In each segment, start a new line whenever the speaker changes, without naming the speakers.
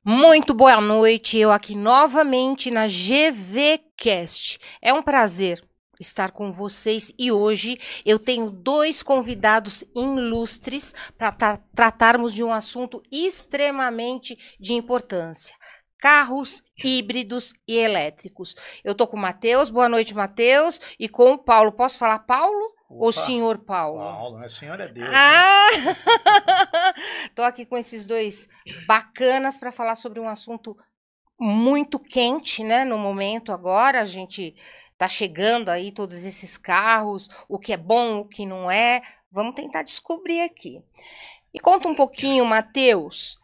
Muito boa noite, eu aqui novamente na GVCast. É um prazer estar com vocês e hoje eu tenho dois convidados ilustres para tratarmos de um assunto extremamente de importância. Carros híbridos e elétricos. Eu tô com o Matheus, boa noite, Matheus, e com o Paulo. Posso falar Paulo?
Opa,
ou senhor Paulo?
Paulo, né? Senhor é Deus.
Ah! Né? Tô aqui com esses dois bacanas para falar sobre um assunto muito quente, né? No momento agora, a gente tá chegando aí todos esses carros, o que é bom, o que não é. Vamos tentar descobrir aqui. E conta um pouquinho, Matheus,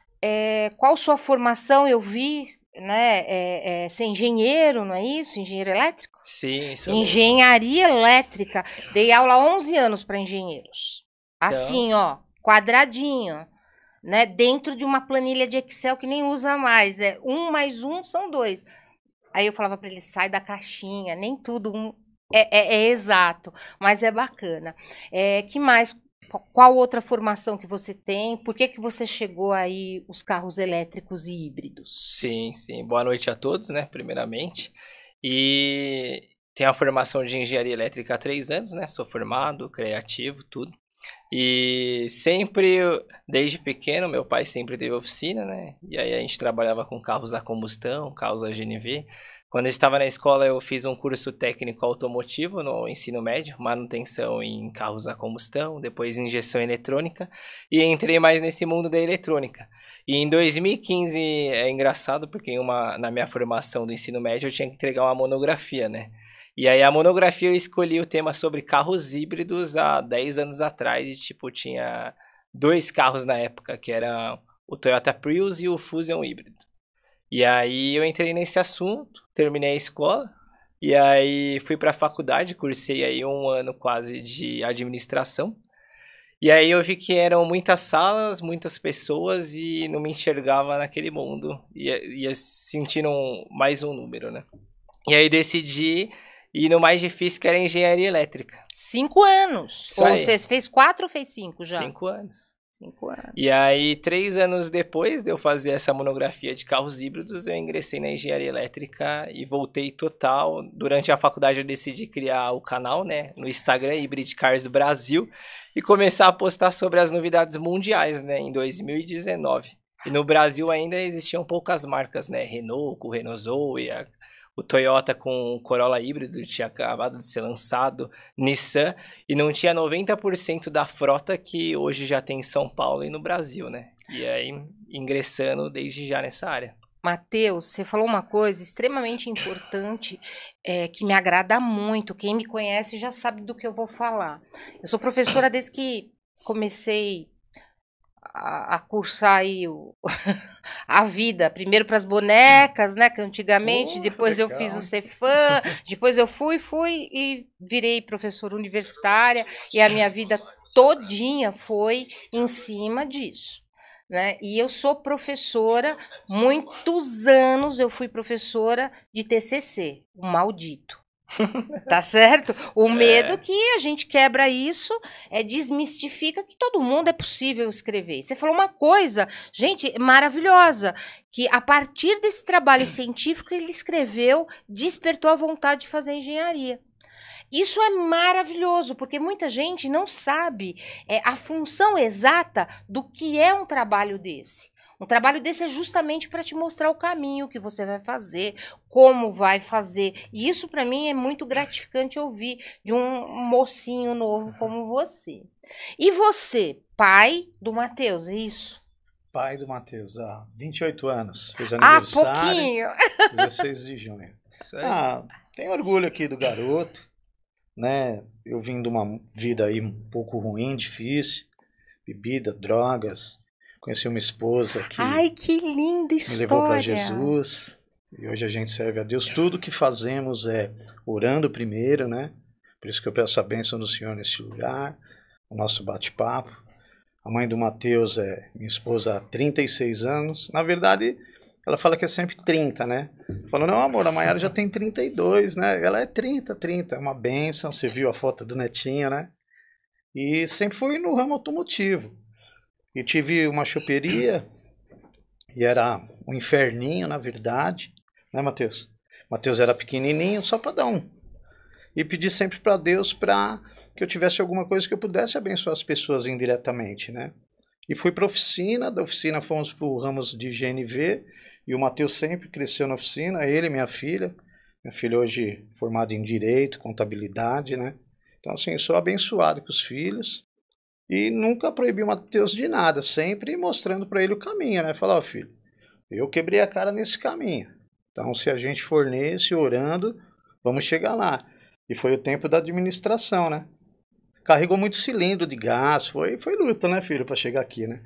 qual sua formação? Eu vi, né? Ser engenheiro, não é isso? Engenheiro elétrico?
Sim, isso
Engenharia elétrica. Dei aula há 11 anos para engenheiros. Assim, ó, quadradinho, né? Dentro de uma planilha de Excel que nem usa mais. 1 mais 1 são 2. Aí eu falava para ele, sai da caixinha, nem tudo é exato, mas é bacana. Que mais? Qual outra formação que você tem? Por que você chegou aí os carros elétricos e híbridos?
Sim. Boa noite a todos, né? Primeiramente. E tenho a formação de engenharia elétrica há 3 anos, né? Sou formado, criativo, tudo. E sempre, desde pequeno, meu pai sempre teve oficina, né? E aí a gente trabalhava com carros a combustão, carros a GNV. Quando eu estava na escola, eu fiz um curso técnico automotivo no ensino médio, manutenção em carros a combustão, depois injeção eletrônica, e entrei mais nesse mundo da eletrônica. E em 2015 é engraçado, porque na minha formação do ensino médio eu tinha que entregar uma monografia, né? E aí a monografia eu escolhi o tema sobre carros híbridos há 10 anos atrás, e tipo, tinha 2 carros na época, que era o Toyota Prius e o Fusion híbrido. E aí eu entrei nesse assunto, terminei a escola, e aí fui para a faculdade, cursei aí 1 ano quase de administração. E aí eu vi que eram muitas salas, muitas pessoas e não me enxergava naquele mundo, ia sentindo mais um número, né? E aí decidi ir no mais difícil, que era engenharia elétrica.
5 anos.
Isso
ou
aí.
você fez 4 ou fez 5 já?
5 anos.
5 anos.
E aí, 3 anos depois de eu fazer essa monografia de carros híbridos, eu ingressei na engenharia elétrica e voltei total. Durante a faculdade eu decidi criar o canal, né, no Instagram, Hybrid Cars Brasil, e começar a postar sobre as novidades mundiais, né, em 2019. E no Brasil ainda existiam poucas marcas, né, Renault, com o Renault Zoe, o Toyota com o Corolla híbrido tinha acabado de ser lançado, Nissan, e não tinha 90% da frota que hoje já tem em São Paulo e no Brasil, né? E aí, ingressando desde já nessa área.
Matheus, você falou uma coisa extremamente importante, que me agrada muito. Quem me conhece já sabe do que eu vou falar. Eu sou professora desde que comecei a cursar aí a vida, primeiro para as bonecas, né, que antigamente, depois
legal.
eu fiz o Cefam, depois eu fui e virei professora universitária, e a minha vida todinha foi em cima disso, né? E eu sou professora, muitos anos eu fui professora de TCC, o maldito. Tá certo? O medo que a gente quebra isso, desmistifica que todo mundo é possível escrever. Você falou uma coisa, gente, maravilhosa, que a partir desse trabalho científico ele escreveu, despertou a vontade de fazer engenharia. Isso é maravilhoso, porque muita gente não sabe a função exata do que é um trabalho desse. Um trabalho desse é justamente para te mostrar o caminho que você vai fazer, como vai fazer. E isso para mim é muito gratificante ouvir de um mocinho novo como você. E você, pai do Matheus, é isso?
Pai do Matheus, há 28 anos. Fez aniversário.
Pouquinho.
16 de junho.
Isso aí.
Tenho orgulho aqui do garoto, né? Eu vim de uma vida aí um pouco ruim, difícil. Bebida, drogas. Conheci uma esposa que
Ai, que linda história.
me levou para Jesus. E hoje a gente serve a Deus. Tudo que fazemos é orando primeiro, né? Por isso que eu peço a bênção do Senhor neste lugar, o nosso bate-papo. A mãe do Matheus é minha esposa há 36 anos. Na verdade, ela fala que é sempre 30, né? Falou, não, amor, a Maiara já tem 32, né? Ela é 30. É uma bênção. Você viu a foto do netinho, né? E sempre fui no ramo automotivo. E tive uma choperia, e era um inferninho, na verdade, né, Mateus? Mateus era pequenininho, só para dar um. E pedi sempre para Deus para que eu tivesse alguma coisa que eu pudesse abençoar as pessoas indiretamente, né? E fui para a oficina, da oficina fomos para o ramos de GNV, e o Mateus sempre cresceu na oficina, ele e minha filha hoje formada em Direito, Contabilidade, né? Então, assim, sou abençoado com os filhos, e nunca proibi o Mateus de nada, sempre mostrando para ele o caminho, né? Falar, ó, filho, eu quebrei a cara nesse caminho, então se a gente for nesse, orando, vamos chegar lá. E foi o tempo da administração, né? Carregou muito cilindro de gás, foi luta, né, filho, para chegar aqui, né?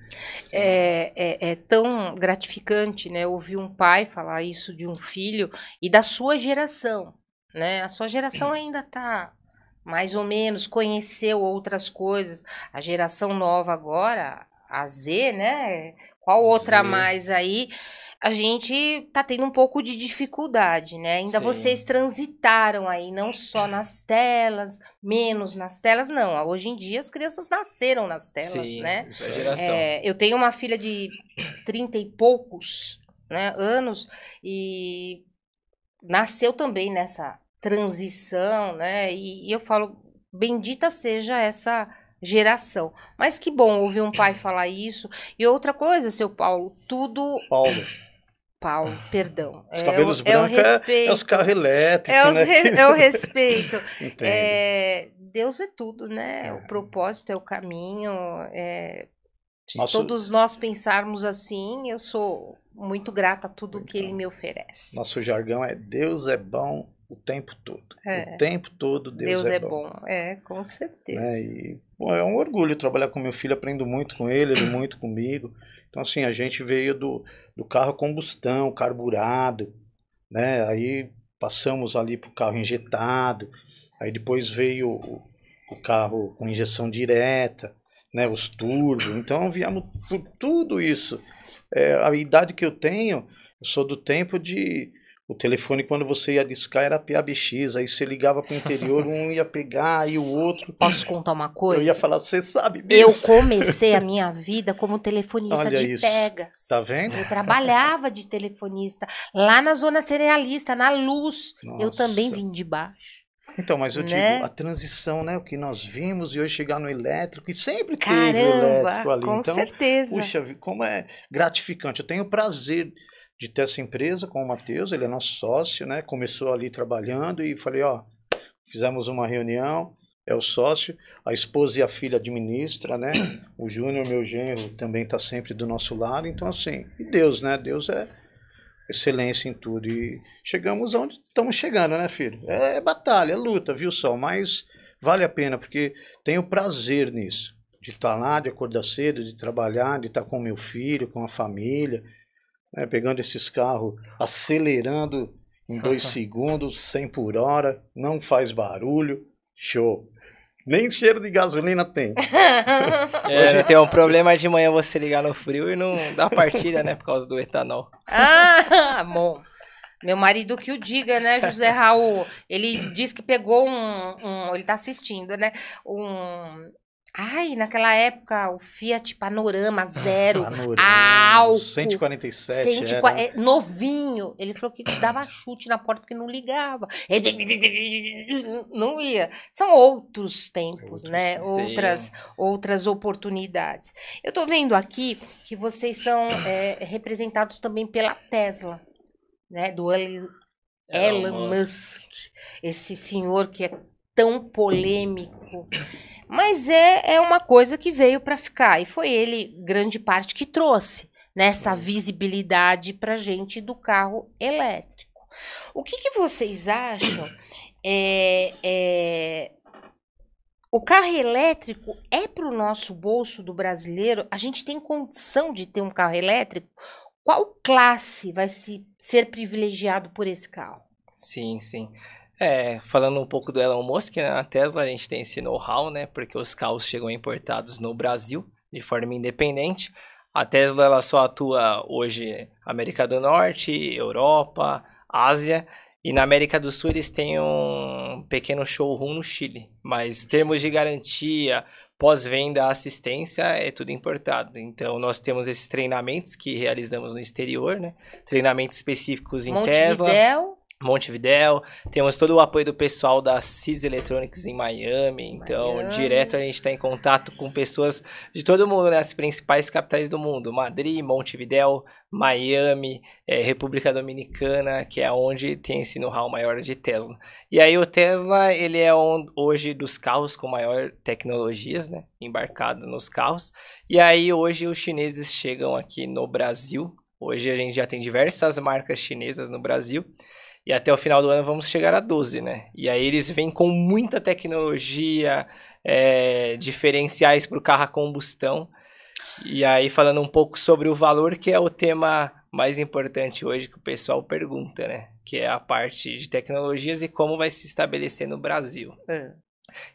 É tão gratificante, né, ouvir um pai falar isso de um filho e da sua geração, né? A sua geração ainda está mais ou menos, conheceu outras coisas. A geração nova agora, a Z, né? Qual outra a mais aí? A gente tá tendo um pouco de dificuldade, né? Ainda
Sim.
Vocês transitaram aí, não só nas telas, menos nas telas, não. Hoje em dia as crianças nasceram nas telas,
Sim,
né?
isso é geração.
Eu tenho uma filha de 30 e poucos, né, anos e nasceu também nessa transição, né? E eu falo, bendita seja essa geração. Mas que bom ouvir um pai falar isso. E outra coisa, seu Paulo, tudo... Paulo, perdão.
Os cabelos brancos é os carros elétricos, né?
É o respeito.
Entendo.
Deus é tudo, né? O propósito é o caminho.
Nosso-
Se todos nós pensarmos assim, eu sou muito grata a tudo que Ele me oferece.
Nosso jargão é Deus é bom o tempo todo.
É.
O tempo todo Deus é bom.
Com certeza.
Né? E, bom, é um orgulho trabalhar com meu filho, aprendo muito com ele muito comigo. Então, assim, a gente veio do carro a combustão, carburado, né? Aí passamos ali para o carro injetado, aí depois veio o carro com injeção direta, né? Os turbos. Então, viemos por tudo isso. A idade que eu tenho, eu sou do tempo de... O telefone, quando você ia discar, era PABX. Aí você ligava para o interior, um ia pegar e o outro...
Posso contar uma coisa?
Eu ia falar, você sabe disso?
Eu comecei a minha vida como telefonista
Olha
de
isso.
Pegas.
Tá vendo?
Eu trabalhava de telefonista lá na zona cerealista, na Luz. Eu
Nossa.
também vim de baixo.
Então, mas eu
Né?
digo, a transição, né? O que nós vimos e hoje chegar no elétrico, e sempre teve
Caramba,
elétrico ali.
com
Então,
certeza.
puxa, como é gratificante. Eu tenho o prazer de ter essa empresa com o Mateus, ele é nosso sócio, né? Começou ali trabalhando e falei, ó, fizemos uma reunião, é o sócio, a esposa e a filha administra, né? O Júnior, meu genro, também está sempre do nosso lado. Então, assim, e Deus, né? Deus é excelência em tudo. E chegamos onde estamos chegando, né, filho? É batalha, é luta, viu só? Mas vale a pena, porque tenho prazer nisso. De estar lá, de acordar cedo, de trabalhar, de estar com meu filho, com a família, né, pegando esses carros, acelerando em 2 segundos, 100 por hora, não faz barulho, show. Nem cheiro de gasolina tem.
Hoje tem um problema de manhã você ligar no frio e não dá partida, né? Por causa do etanol.
Bom. Meu marido que o diga, né, José Raul? Ele diz que pegou ele tá assistindo, né? Naquela época, o Fiat Panorama Zero, álcool,
147
novinho. Ele falou que dava chute na porta porque não ligava. Não ia. São outros tempos, né? Outras oportunidades. Eu tô vendo aqui que vocês são representados também pela Tesla, né? Do Elon Musk. Esse senhor que é tão polêmico. Mas é uma coisa que veio para ficar. E foi ele, grande parte, que trouxe nessa visibilidade para gente do carro elétrico. O que vocês acham? O carro elétrico é para o nosso bolso do brasileiro? A gente tem condição de ter um carro elétrico? Qual classe vai ser privilegiado por esse carro?
Sim, sim. Falando um pouco do Elon Musk, né, na Tesla a gente tem esse know-how, né, porque os carros chegam importados no Brasil de forma independente. A Tesla ela só atua hoje América do Norte, Europa, Ásia, e na América do Sul eles têm um pequeno showroom no Chile. Mas termos de garantia, pós-venda, assistência, é tudo importado. Então, nós temos esses treinamentos que realizamos no exterior, né? Treinamentos específicos em Tesla. Montevidéu, temos todo o apoio do pessoal da CIS Electronics em Miami, então direto a gente está em contato com pessoas de todo mundo, né, as principais capitais do mundo, Madrid, Montevidéu, Miami, República Dominicana, que é onde tem esse know-how maior de Tesla. E aí o Tesla, ele é hoje dos carros com maior tecnologias, né, embarcado nos carros, e aí hoje os chineses chegam aqui no Brasil, hoje a gente já tem diversas marcas chinesas no Brasil, e até o final do ano vamos chegar a 12, né? E aí eles vêm com muita tecnologia, diferenciais para o carro a combustão. E aí falando um pouco sobre o valor, que é o tema mais importante hoje que o pessoal pergunta, né? Que é a parte de tecnologias e como vai se estabelecer no Brasil.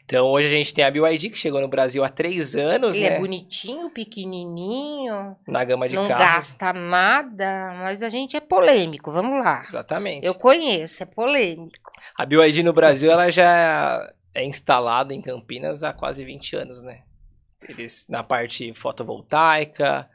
Então hoje a gente tem a BYD que chegou no Brasil há 3 anos,
Ele
né?
é bonitinho, pequenininho.
Na gama de
não
carros.
Não gasta nada, mas a gente é polêmico, vamos lá.
Exatamente.
Eu conheço, é polêmico.
A BYD no Brasil, ela já é instalada em Campinas há quase 20 anos, né? Eles na parte fotovoltaica,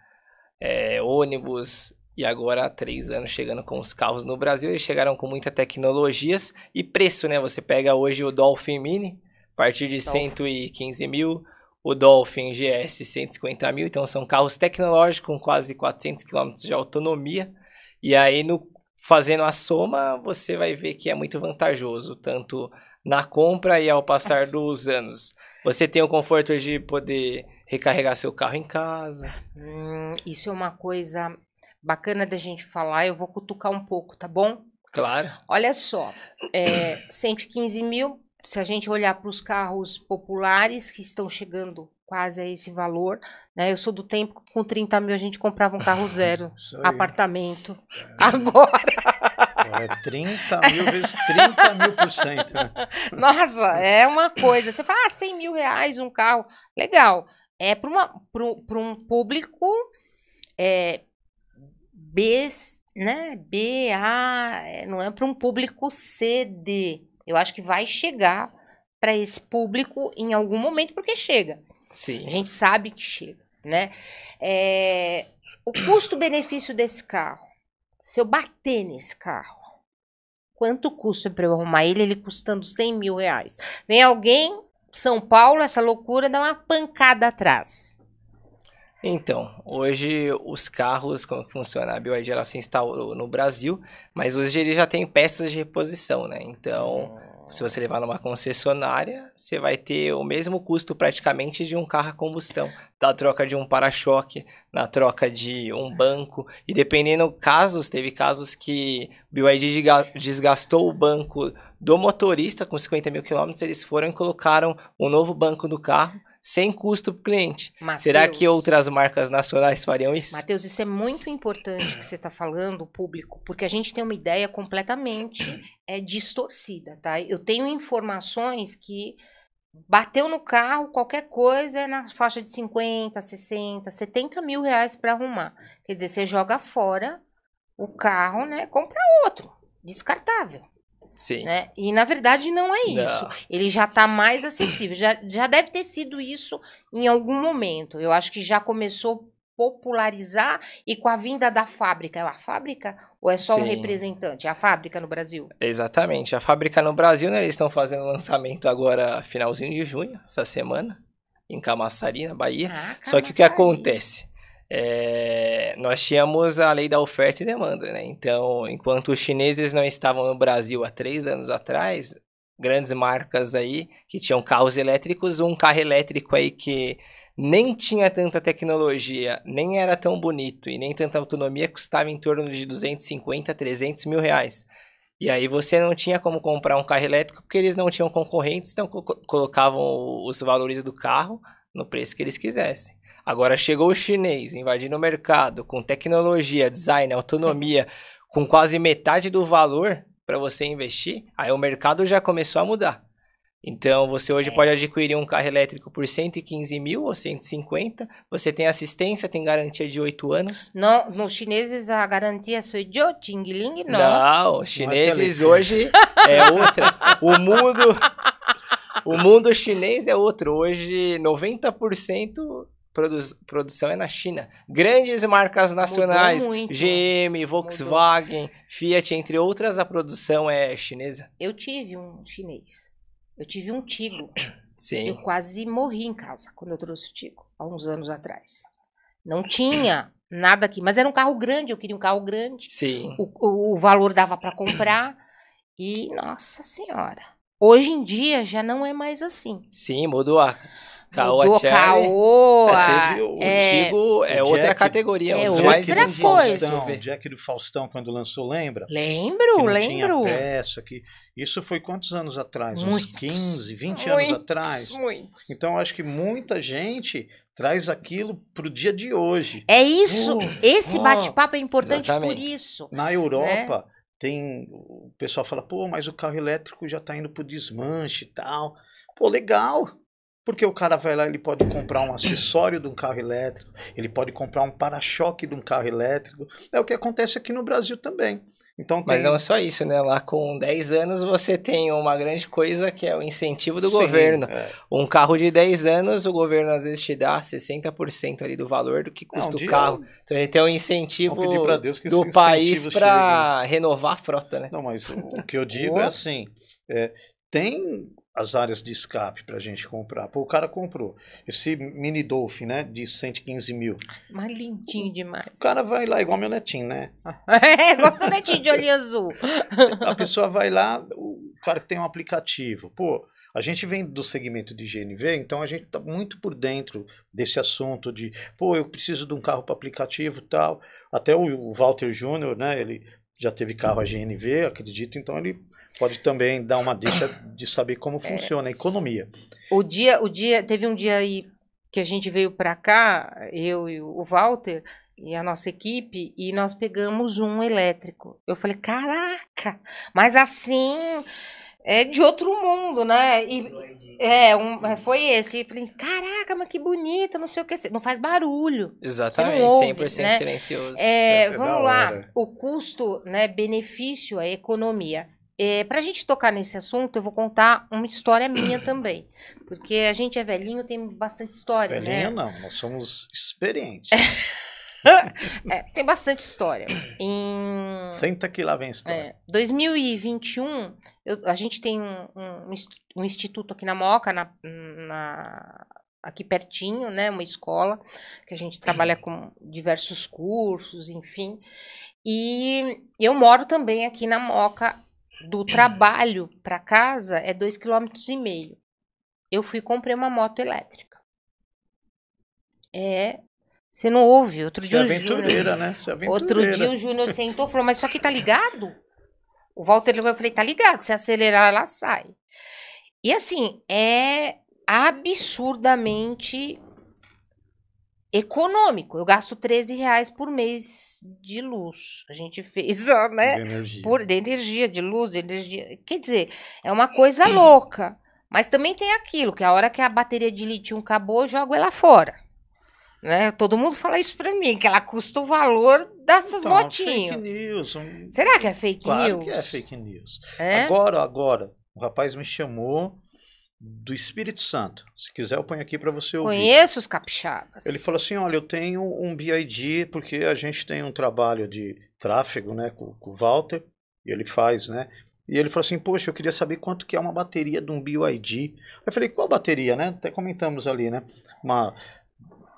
ônibus, e agora há 3 anos chegando com os carros no Brasil. Eles chegaram com muitas tecnologias e preço, né? Você pega hoje o Dolphin Mini, a partir de 115 mil, o Dolphin GS 150 mil, então são carros tecnológicos com quase 400 km de autonomia, e aí fazendo a soma, você vai ver que é muito vantajoso, tanto na compra e ao passar dos anos. Você tem o conforto de poder recarregar seu carro em casa.
Isso é uma coisa bacana da gente falar, eu vou cutucar um pouco, tá bom?
Claro.
Olha só, 115 mil, se a gente olhar para os carros populares que estão chegando quase a esse valor, né? Eu sou do tempo que com 30 mil a gente comprava um carro zero, apartamento. Agora...
É 30 mil vezes 30 mil %. Né?
Nossa, é uma coisa. Você fala, 100 mil reais um carro, legal. É para um público B, né? B, A, não é para um público C, D. Eu acho que vai chegar para esse público em algum momento, porque chega.
Sim.
A gente sabe que chega, né? O custo-benefício desse carro, se eu bater nesse carro, quanto custa para eu arrumar ele custando 100 mil reais? Vem alguém, São Paulo, essa loucura, dá uma pancada atrás.
Então, hoje os carros, como funciona? A BYD ela se instalou no Brasil, mas hoje ele já tem peças de reposição, né? Então, se você levar numa concessionária, você vai ter o mesmo custo praticamente de um carro a combustão, da troca de um para-choque, na troca de um banco, e dependendo casos, teve casos que o BYD desgastou o banco do motorista com 50 mil quilômetros, eles foram e colocaram um novo banco do carro, sem custo para o cliente.
Mateus,
será que outras marcas nacionais fariam isso?
Matheus, isso é muito importante que você está falando, público, porque a gente tem uma ideia completamente distorcida, tá? Eu tenho informações que bateu no carro, qualquer coisa é na faixa de 50, 60, 70 mil reais para arrumar. Quer dizer, você joga fora o carro, né? Compra outro, descartável.
Sim.
Né? E na verdade não é isso.
Não.
Ele já está mais acessível. Já deve ter sido isso em algum momento. Eu acho que já começou a popularizar e com a vinda da fábrica. É a fábrica ou é só um representante? É a fábrica no Brasil?
Exatamente. A fábrica no Brasil, né, eles estão fazendo lançamento agora finalzinho de junho, essa semana, em Camaçari, na Bahia. Só que o que acontece? Nós tínhamos a lei da oferta e demanda, né? Então, enquanto os chineses não estavam no Brasil há 3 anos atrás, grandes marcas aí que tinham carros elétricos, um carro elétrico aí que nem tinha tanta tecnologia, nem era tão bonito e nem tanta autonomia, custava em torno de 250, 300 mil reais. E aí você não tinha como comprar um carro elétrico porque eles não tinham concorrentes, então colocavam os valores do carro no preço que eles quisessem. Agora chegou o chinês invadindo o mercado com tecnologia, design, autonomia, com quase metade do valor para você investir, aí o mercado já começou a mudar. Então você hoje pode adquirir um carro elétrico por 115 mil ou 150, você tem assistência, tem garantia de 8 anos.
Não, nos chineses a garantia sou eu, Ting Ling, não.
Não, os chineses hoje é outra. O O mundo chinês é outro. Hoje, 90% produção é na China. Grandes marcas nacionais,
muito.
GM, Volkswagen, Fiat, entre outras, a produção é chinesa.
Eu tive um chinês. Eu tive um Tigo.
Sim.
Eu quase morri em casa quando eu trouxe o Tigo, há uns anos atrás. Não tinha nada aqui, mas era um carro grande, eu queria um carro grande.
Sim.
O valor dava para comprar e, nossa senhora, hoje em dia já não é mais assim.
Sim, mudou a
Mudou
Caoa.
Teve o
Tigo, é outra
Jack,
categoria.
é
um dos
outra
mais
coisa.
vendidos.
O Jack do Faustão, quando lançou, lembra?
Lembro,
Que não
lembro.
tinha peça, isso foi quantos anos atrás? Uns 15, 20
muitos,
anos atrás?
Muitos.
Então, acho que muita gente traz aquilo pro dia de hoje.
É isso, esse bate-papo é importante
exatamente.
por isso.
Na Europa, o pessoal fala, pô, mas o carro elétrico já tá indo pro desmanche e tal. Pô, legal. Porque o cara vai lá, ele pode comprar um acessório de um carro elétrico, ele pode comprar um para-choque de um carro elétrico. É o que acontece aqui no Brasil também. Então,
Mas não é só isso, né? Lá com 10 anos você tem uma grande coisa que é o incentivo do
Sim,
governo.
é.
Um carro de 10 anos, o governo às vezes te dá 60% ali do valor do que custa o carro. Então ele tem um incentivo do país para renovar a frota, né?
Não, mas o que eu digo é assim, tem as áreas de escape pra gente comprar. Pô, o cara comprou esse mini Dolphin, né, de 115 mil.
Mas lindinho demais.
O cara vai lá, igual meu netinho, né?
Igual seu netinho de olhinho azul.
A pessoa vai lá, o cara que tem um aplicativo. Pô, a gente vem do segmento de GNV, então a gente tá muito por dentro desse assunto de, pô, eu preciso de um carro para aplicativo e tal. Até o Walter Júnior, né, ele já teve carro a GNV, acredito, então ele pode também dar uma deixa de saber como funciona a economia.
Teve um dia aí que a gente veio para cá, eu e o Walter e a nossa equipe, e nós pegamos um elétrico. Eu falei, caraca, mas assim, é de outro mundo, né? Foi esse. E falei, caraca, mas que bonito, não sei o que. Não faz barulho.
Exatamente,
não ouve,
100%
né?
silencioso.
Vamos lá, o custo, né, benefício, a economia. Para a gente tocar nesse assunto, eu vou contar uma história minha também. Porque a gente é velhinho, tem bastante história,
velhinho,
né?
não, nós somos experientes.
Tem bastante história.
Senta que lá vem a história.
2021, a gente tem um instituto aqui na Moca, aqui pertinho, né? Uma escola, que a gente trabalha com diversos cursos, enfim. E eu moro também aqui na Moca. Do trabalho para casa é 2,5 km. Eu fui e comprei uma moto elétrica. Você não ouve. Outro dia
aventureira, né? Você é aventureira.
Outro dia o Júnior sentou e falou, mas isso aqui tá ligado? O Walter, eu falei, tá ligado. Se acelerar, ela sai. E assim, é absurdamente econômico. Eu gasto R$13 por mês de luz. A gente fez, né? De energia, de luz, de energia. Quer dizer, é uma coisa louca. Mas também tem aquilo, que a hora que a bateria de lítio acabou, eu jogo ela fora. Né? Todo mundo fala isso pra mim, que ela custa o valor dessas motinhas.
Fake news.
Será que é fake
claro
news?
Claro que é fake news. Agora, o rapaz me chamou do Espírito Santo. Se quiser, eu ponho aqui para você ouvir.
Conheço os capixabas.
Ele falou assim, olha, eu tenho um BID, porque a gente tem um trabalho de tráfego, né, com o Walter, e ele faz, né? E ele falou assim, poxa, eu queria saber quanto que é uma bateria de um BYD. Eu falei, qual bateria, né? Até comentamos ali, né? Uma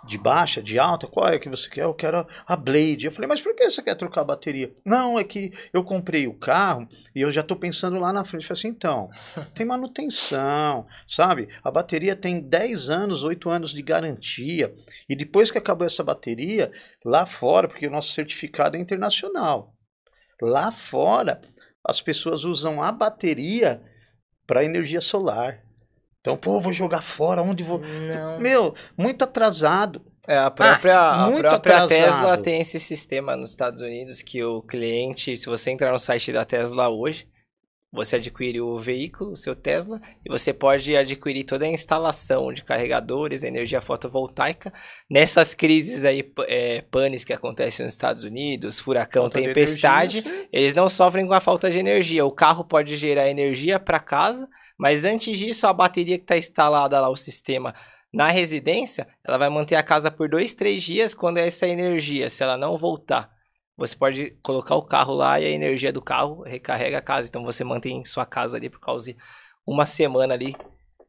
de baixa, de alta, qual é que você quer? Eu quero a Blade. Eu falei, mas por que você quer trocar a bateria? Não, é que eu comprei o carro e eu já estou pensando lá na frente. Eu falei assim, então, tem manutenção, sabe? A bateria tem 10 anos, 8 anos de garantia. E depois que acabou essa bateria, lá fora, porque o nosso certificado é internacional, lá fora, as pessoas usam a bateria para energia solar. Então, pô, vou jogar fora, onde vou...
Não.
Meu, muito atrasado.
A própria Tesla tem esse sistema nos Estados Unidos que o cliente, se você entrar no site da Tesla hoje, Você adquire o veículo, o seu Tesla, e você pode adquirir toda a instalação de carregadores, energia fotovoltaica. Nessas crises aí, panes que acontecem nos Estados Unidos, furacão,
Falta de
tempestade,
energia,
eles não sofrem com a falta de energia. O carro pode gerar energia para casa, mas antes disso, a bateria que está instalada lá, o sistema na residência, ela vai manter a casa por 2, 3 dias. Quando essa energia, se ela não voltar, você pode colocar o carro lá e a energia do carro recarrega a casa. Então você mantém sua casa ali por causa de uma semana ali,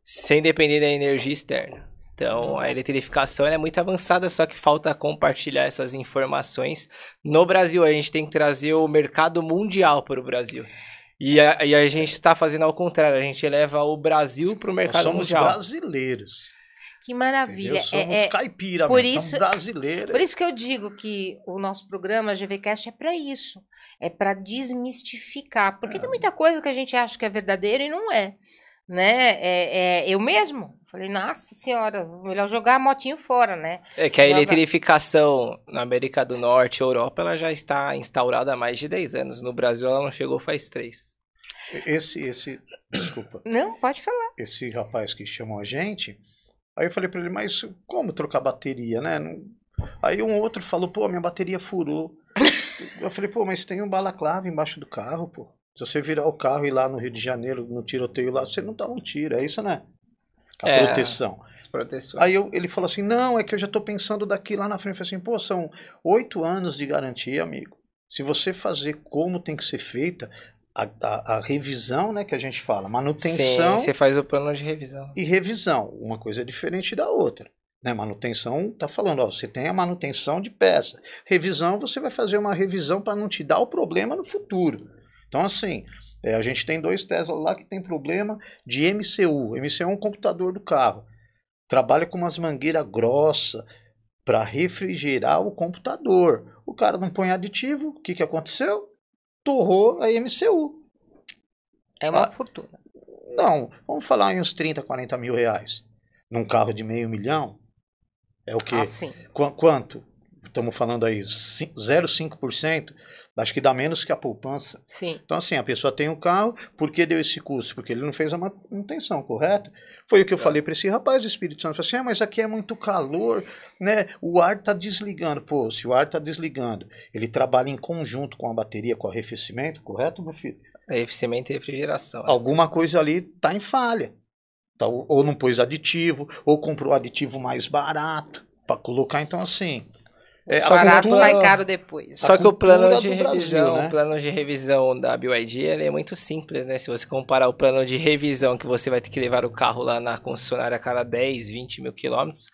sem depender da energia externa. Então a eletrificação é muito avançada, só que falta compartilhar essas informações. No Brasil, a gente tem que trazer o mercado mundial para o Brasil. E a gente está fazendo ao contrário, a gente leva o Brasil para o mercado mundial.
Nós somos brasileiros.
Que maravilha.
Somos caipira,
por
mesmo,
isso,
somos brasileiros.
Por isso que eu digo que o nosso programa GVCast é para isso. É para desmistificar. Porque tem muita coisa que a gente acha que é verdadeira e não é. Né? Eu mesmo falei, nossa senhora, melhor jogar a motinho fora, né?
É que a eletrificação na América do Norte e Europa, ela já está instaurada há mais de 10 anos. No Brasil, ela não chegou faz 3.
Desculpa.
Não, pode falar.
Esse rapaz que chamou a gente... Aí eu falei pra ele, mas como trocar bateria, né? Aí um outro falou, pô, minha bateria furou. Eu falei, pô, mas tem um balaclava embaixo do carro, pô. Se você virar o carro e ir lá no Rio de Janeiro, no tiroteio lá, você não dá um tiro, é isso, né? A proteção.
As proteções.
Aí ele falou assim, não, é que eu já tô pensando daqui lá na frente. Eu falei assim, pô, são 8 anos de garantia, amigo. Se você fazer como tem que ser feita... A revisão, né, que a gente fala, manutenção...
Sim, você faz o plano de revisão.
E revisão, uma coisa é diferente da outra. Né? Manutenção, tá falando, ó, você tem a manutenção de peça. Revisão, você vai fazer uma revisão para não te dar o problema no futuro. Então, assim, a gente tem 2 Tesla lá que tem problema de MCU. MCU é um computador do carro. Trabalha com umas mangueiras grossas para refrigerar o computador. O cara não põe aditivo, o que aconteceu? Torrou a MCU.
É uma fortuna.
Não, vamos falar em uns 30, 40 mil reais. Num carro de $500 mil, é o quê?
Sim.
Quanto? Estamos falando aí, 0,5%. Acho que dá menos que a poupança.
Sim.
Então, assim, a pessoa tem um carro, por que deu esse custo? Porque ele não fez a manutenção, correto? Foi o que eu falei para esse rapaz do Espírito Santo. Ele falou assim, mas aqui é muito calor, né? O ar está desligando. Pô, se o ar está desligando, ele trabalha em conjunto com a bateria, com o arrefecimento, correto, meu filho?
Arrefecimento e refrigeração.
Alguma coisa ali está em falha. Tá, ou não pôs aditivo, ou comprou aditivo mais barato para colocar. Então, assim...
barato sai caro depois.
Só que o plano de
revisão,
revisão,
né?
O plano de revisão da BYD, ele é muito simples, né? Se você comparar o plano de revisão que você vai ter que levar o carro lá na concessionária a cada 10, 20 mil quilômetros,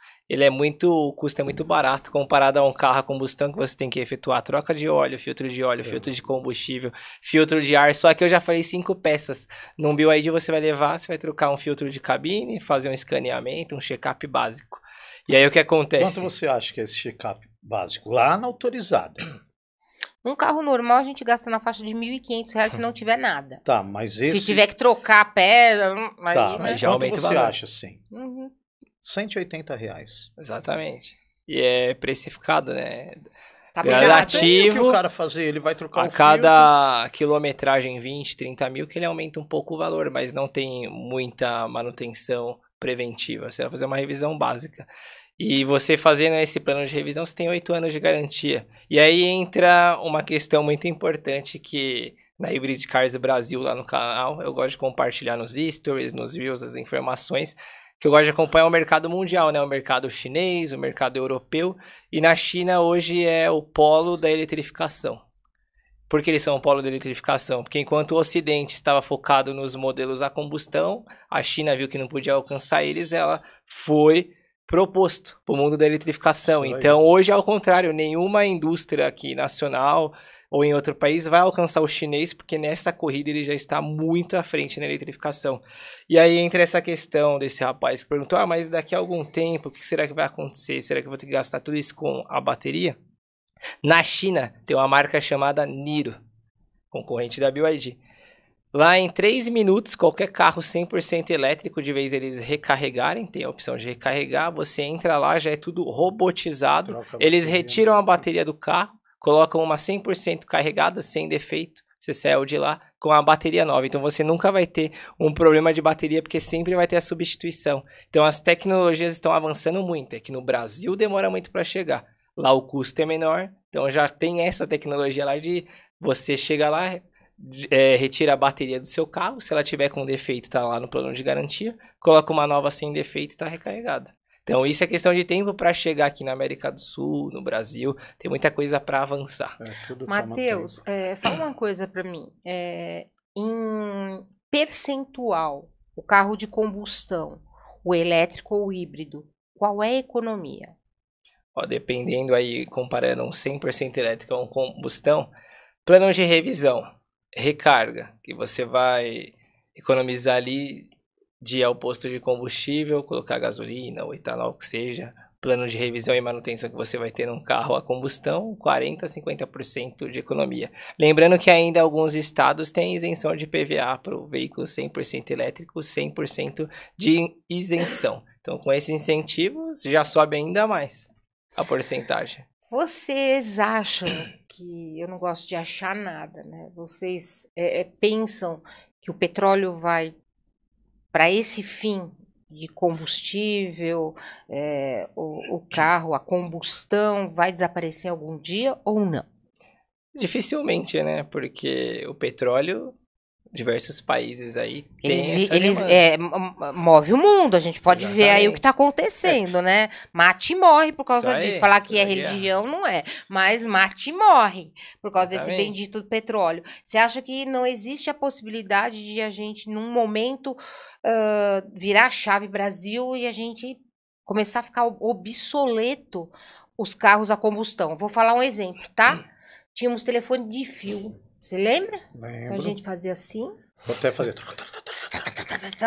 o custo é muito barato comparado a um carro a combustão que você tem que efetuar troca de óleo, filtro de combustível, filtro de ar. Só que eu já falei 5 peças. Num BYD você vai trocar um filtro de cabine, fazer um escaneamento, um check-up básico. E aí o que acontece?
Quanto você acha que é esse check-up básico? Lá na autorizada.
Um carro normal a gente gasta na faixa de R$1.500 se não tiver nada.
Tá, mas esse...
Se tiver que trocar a pedra... Aí,
tá,
né?
mas
já
quanto
aumenta o
você
valor.
acha, assim? R$180.
Exatamente. E é precificado, né?
Tá
Gradativo.
O que o cara fazer? Ele vai trocar
A
o
cada quilometragem 20, 30 mil que ele aumenta um pouco o valor, mas não tem muita manutenção preventiva. Você vai fazer uma revisão básica. E você fazendo esse plano de revisão, você tem 8 anos de garantia. E aí entra uma questão muito importante que na Hybrid Cars do Brasil, lá no canal, eu gosto de compartilhar nos stories, nos views, as informações, que eu gosto de acompanhar o mercado mundial, né? O mercado chinês, o mercado europeu. E na China hoje é o polo da eletrificação. Por que eles são o polo da eletrificação? Porque enquanto o Ocidente estava focado nos modelos a combustão, a China viu que não podia alcançar eles, ela foi proposto para o mundo da eletrificação. Então, hoje, ao contrário, nenhuma indústria aqui nacional ou em outro país vai alcançar o chinês, porque nessa corrida ele já está muito à frente na eletrificação. E aí entra essa questão desse rapaz que perguntou, mas daqui a algum tempo, o que será que vai acontecer? Será que eu vou ter que gastar tudo isso com a bateria? Na China, tem uma marca chamada Niro, concorrente da BYD. Lá em 3 minutos, qualquer carro 100% elétrico, de vez eles recarregarem, tem a opção de recarregar, você entra lá, já é tudo robotizado. Eles retiram a bateria do carro, colocam uma 100% carregada, sem defeito, você saiu de lá com a bateria nova. Então você nunca vai ter um problema de bateria, porque sempre vai ter a substituição. Então as tecnologias estão avançando muito. É que no Brasil demora muito para chegar. Lá o custo é menor, então já tem essa tecnologia lá de você chega lá, retira a bateria do seu carro, se ela tiver com defeito, tá lá no plano de garantia, coloca uma nova sem defeito e tá recarregada. Então isso é questão de tempo para chegar aqui na América do Sul, no Brasil, tem muita coisa para avançar.
Matheus, fala uma coisa para mim, em percentual, o carro de combustão, o elétrico ou o híbrido, qual é a economia?
Ó, dependendo aí, comparando um 100% elétrico a um combustão, plano de revisão, recarga, que você vai economizar ali de ir ao posto de combustível, colocar gasolina ou etanol, que seja, plano de revisão e manutenção que você vai ter num carro a combustão, 40% a 50% de economia. Lembrando que ainda alguns estados têm isenção de PVA para o veículo 100% elétrico, 100% de isenção. Então, com esses incentivos, já sobe ainda mais a porcentagem.
Vocês acham que, eu não gosto de achar nada, né? Vocês pensam que o petróleo vai para esse fim de combustível, o carro, a combustão vai desaparecer algum dia ou não?
Dificilmente, né? Porque o petróleo, diversos países aí
eles move o mundo, a gente pode ver aí o que está acontecendo, né? Mate e morre por causa disso. Falar que é religião não é, mas mate e morre por causa desse bendito petróleo. Você acha que não existe a possibilidade de a gente, num momento, virar a chave Brasil e a gente começar a ficar obsoleto os carros a combustão? Vou falar um exemplo, tá? Tínhamos telefone de fio. Você lembra?
Lembro.
A gente fazia assim.
Vou até fazer.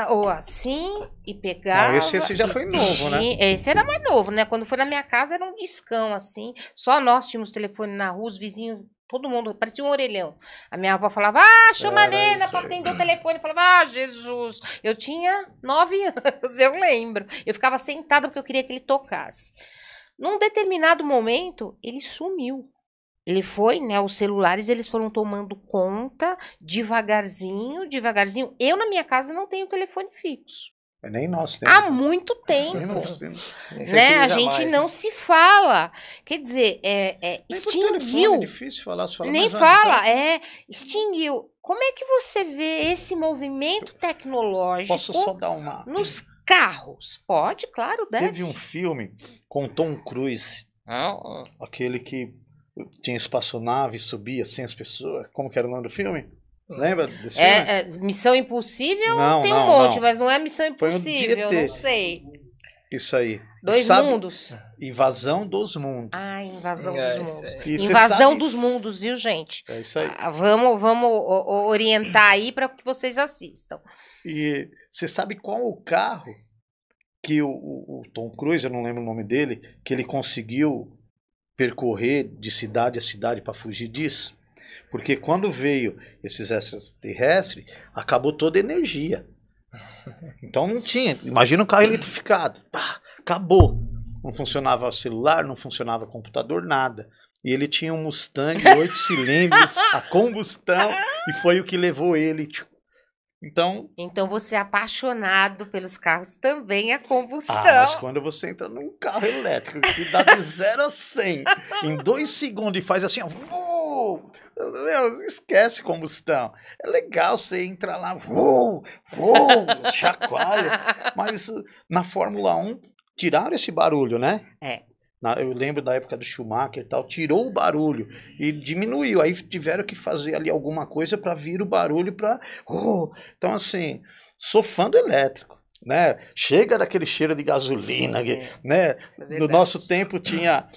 Ou assim, e pegava.
Não, esse já foi novo, né?
Esse era mais novo, né? Quando foi na minha casa era um discão assim. Só nós tínhamos telefone na rua, os vizinhos, todo mundo, parecia um orelhão. A minha avó falava, chama a Nena pra atender o telefone. Eu falava, Jesus. Eu tinha 9 anos, eu lembro. Eu ficava sentada porque eu queria que ele tocasse. Num determinado momento, ele sumiu. Ele foi, né, os celulares, eles foram tomando conta, devagarzinho, devagarzinho. Eu, na minha casa, não tenho telefone fixo.
Nem nós temos.
Há muito tempo. Né? A gente mais, não se fala. Quer dizer, extinguiu.
É difícil falar,
nem fala, extinguiu. Como é que você vê esse movimento tecnológico?
Posso só dar uma...
nos carros? Pode, claro, deve.
Teve um filme com Tom Cruise, aquele que tinha espaçonave, subia 100 pessoas. Como que era o nome do filme? Lembra desse filme?
Missão Impossível
não,
tem um monte, mas não é Missão Impossível,
foi
não sei.
Isso aí.
Dois mundos.
Invasão dos mundos.
Invasão dos mundos.
Invasão
dos mundos, viu, gente?
É isso aí.
Vamos orientar aí para que vocês assistam.
E você sabe qual o carro que o Tom Cruise, eu não lembro o nome dele, que ele conseguiu percorrer de cidade a cidade para fugir disso? Porque quando veio esses extraterrestres, acabou toda a energia. Então não tinha. Imagina um carro eletrificado. Acabou. Não funcionava celular, não funcionava computador, nada. E ele tinha um Mustang 8 cilindros, a combustão, e foi o que levou ele. Então
você é apaixonado pelos carros também a combustão.
Mas quando você entra num carro elétrico que dá de 0 a 100 em 2 segundos e faz assim, esquece combustão. É legal você entrar lá, chacoalha. Mas na Fórmula 1 tiraram esse barulho, né? Eu lembro da época do Schumacher e tal, tirou o barulho e diminuiu. Aí tiveram que fazer ali alguma coisa para vir o barulho para... Então, assim, sou fã do elétrico, né? Chega daquele cheiro de gasolina, né? No nosso tempo tinha...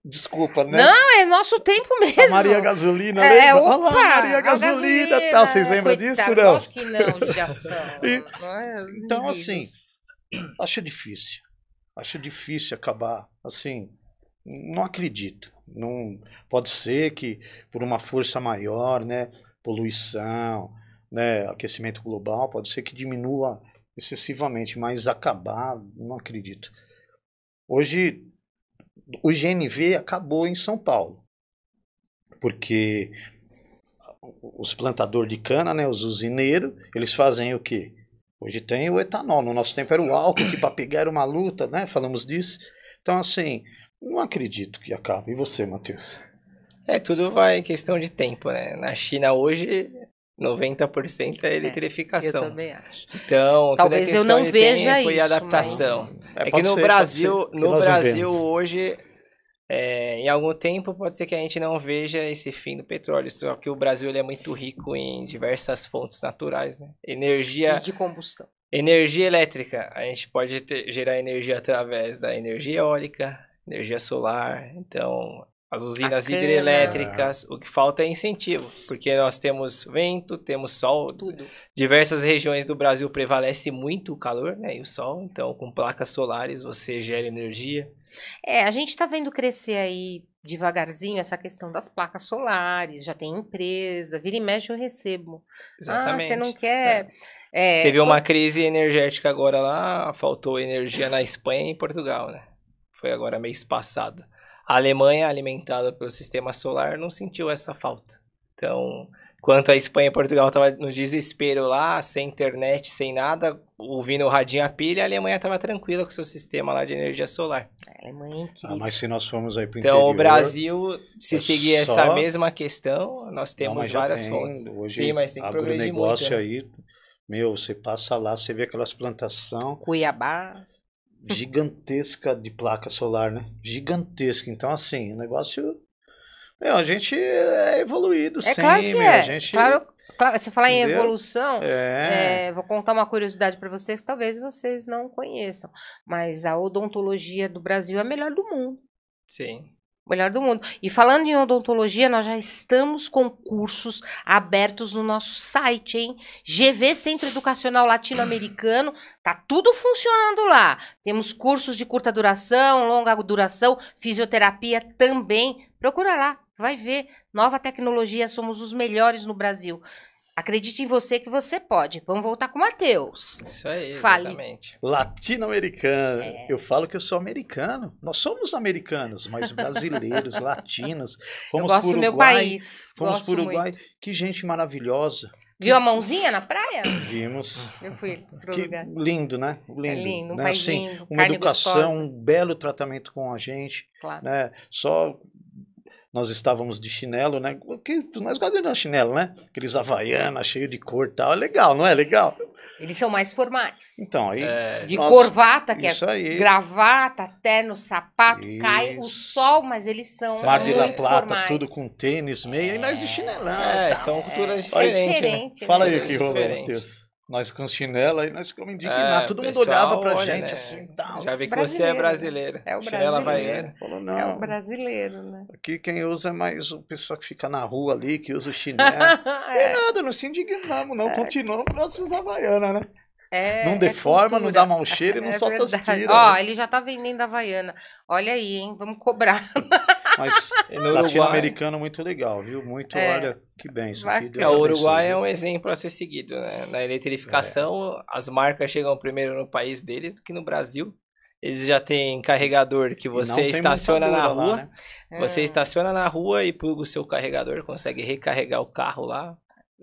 Desculpa, né?
Não, é nosso tempo mesmo.
A Maria Gasolina, lembra? Olha lá, Maria Gasolina e tal. Vocês lembram disso, não?
Acho que não, judiação.
Então, assim, acho difícil. Acho difícil acabar, assim, não acredito. Não, pode ser que por uma força maior, né, poluição, né, aquecimento global, pode ser que diminua excessivamente, mas acabar, não acredito. Hoje, o GNV acabou em São Paulo, porque os plantadores de cana, né, os usineiros, eles fazem o quê? Hoje tem o etanol, no nosso tempo era o álcool, que para pegar era uma luta, né? Falamos disso. Então, assim, não acredito que acabe. E você, Matheus?
Tudo vai questão de tempo, né? Na China hoje, 90% é
Eu
eletrificação.
também acho.
Então,
Talvez
tudo é
eu não
questão de
veja
tempo e
isso,
adaptação.
mas-
É que
pode
no
ser,
Brasil,
pode ser, que
no
nós não
Brasil
vemos.
hoje, em algum tempo pode ser que a gente não veja esse fim do petróleo. Só que o Brasil ele é muito rico em diversas fontes naturais, né?
E
Energia
de combustão.
elétrica. A gente pode gerar energia através da energia eólica, energia solar. Então, as usinas
Bacana.
hidrelétricas, o que falta é incentivo, porque nós temos vento, temos sol.
Tudo.
Diversas regiões do Brasil prevalece muito o calor, né, e o sol. Então, com placas solares você gera energia.
A gente está vendo crescer aí devagarzinho essa questão das placas solares, já tem empresa, vira e mexe eu recebo.
Exatamente.
Ah, você não quer...
Teve uma crise energética agora lá, faltou energia na Espanha e em Portugal, né? Foi agora mês passado. A Alemanha, alimentada pelo sistema solar, não sentiu essa falta. Então, enquanto a Espanha e Portugal estavam no desespero lá, sem internet, sem nada, ouvindo o radinho a pilha, a Alemanha estava tranquila com o seu sistema lá de energia solar.
A Alemanha é incrível.
Mas se nós formos aí para o
Então,
interior...
o Brasil, se seguir
só-
essa mesma questão, nós
Não,
temos
mas já
várias
tem,
fontes.
Hoje,
Sim, mas tem que progredir muito.
agronegócio
Né?
aí, meu, você passa lá, você vê aquelas plantação
Cuiabá.
gigantesca de placa solar, né? Gigantesca. Então, assim, o negócio... Meu, a gente é evoluído,
É
sim,
claro que
meu.
é.
A gente...
Claro, você falar em
Entendeu?
evolução,
É.
vou contar uma curiosidade para vocês, que talvez vocês não conheçam, mas a odontologia do Brasil é a melhor do mundo.
Sim.
Melhor do mundo. E falando em odontologia, nós já estamos com cursos abertos no nosso site, hein? GV Centro Educacional Latino-Americano, tá tudo funcionando lá. Temos cursos de curta duração, longa duração, fisioterapia também. Procura lá, vai ver. Nova tecnologia, somos os melhores no Brasil. Acredite em você que você pode. Vamos voltar com o Matheus.
Isso aí,
Fale.
exatamente.
Latino-americano. Eu falo que eu sou americano. Nós somos americanos, mas brasileiros, latinos. Fomos
Eu gosto
pro
do meu
Uruguai,
país.
Fomos
Gosto
para o Uruguai.
muito.
Que gente maravilhosa.
Viu a mãozinha na praia?
Vimos.
Eu fui pro
Que
lugar.
lindo, né? Lindo.
É lindo, um
né?
país
Assim,
lindo,
uma
carne
educação,
gostosa.
um belo tratamento com a gente,
Claro.
né? Só nós estávamos de chinelo, né? Que nós gostamos de chinelo, né? Aqueles havaianas cheios de cor e tal. É legal, não é legal?
Eles são mais formais.
Então, aí...
De
nós-
corbata, que
isso
é
aí.
gravata, terno, sapato, cai o
Isso.
sol, mas eles são
Mar de La
muito
Plata,
formais.
tudo com tênis, meia, e nós de chinelão. e tal.
São culturas
Olha,
diferentes.
diferente,
né?
Fala aí
né?
o que rolou,
Diferente.
Matheus. Nós com chinelo, aí nós ficamos indignados. Todo mundo
pessoal
olhava pra
olha,
gente
né?
assim e tal.
Já vi que você é brasileiro.
É o
Chinela
brasileiro.
havaiana.
Falou,
É
não,
o brasileiro, né?
aqui quem usa é mais o pessoal que fica na rua ali, que usa o chinelo. É nada, não se indignamos, não. Continuamos com nossas havaianas, né? Não deforma, não dá mau cheiro e não solta as
verdade.
tiras.
Ó,
né?
ele já tá vendendo havaiana. Olha aí, hein? Vamos cobrar.
Mas
E no Uruguai,
latino-americano muito legal, viu? Muito, olha, que bem isso aqui.
Bacana.
Deus
o
abençoe,
Uruguai é
viu?
um exemplo a ser seguido, né? Na eletrificação, as marcas chegam primeiro no país deles do que no Brasil. Eles já têm carregador que
E não
você
tem
estaciona na
montadora
rua.
lá, né?
Você estaciona na rua e pluga o seu carregador, consegue recarregar o carro lá.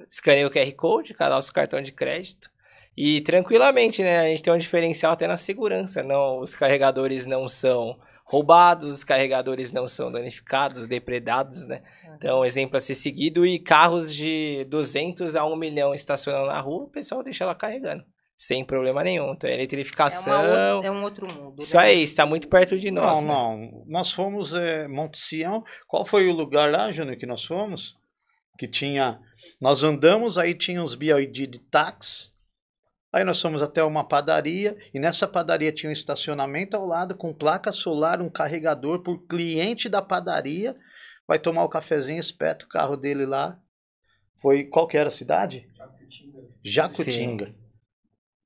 Escaneia o QR Code, cadastra o cartão de crédito. E tranquilamente, né? A gente tem um diferencial até na segurança. Não, os carregadores não são roubados, os carregadores não são danificados, depredados, né? Então, exemplo a ser seguido. E carros de 200 a 1 milhão estacionando na rua, o pessoal deixa ela carregando. Sem problema nenhum. Então, eletrificação...
É um outro mundo.
Isso
né?
aí, está muito perto de nós.
Não,
né?
não. Nós fomos Monte Sião. Qual foi o lugar lá, Júnior, que nós fomos? Que tinha... Nós andamos, aí tinha uns BYD de táxi. Aí nós fomos até uma padaria. E nessa padaria tinha um estacionamento ao lado com placa solar, um carregador por cliente da padaria. Vai tomar o cafezinho, espeta o carro dele lá. Foi... Qual que era a cidade? Jacutinga.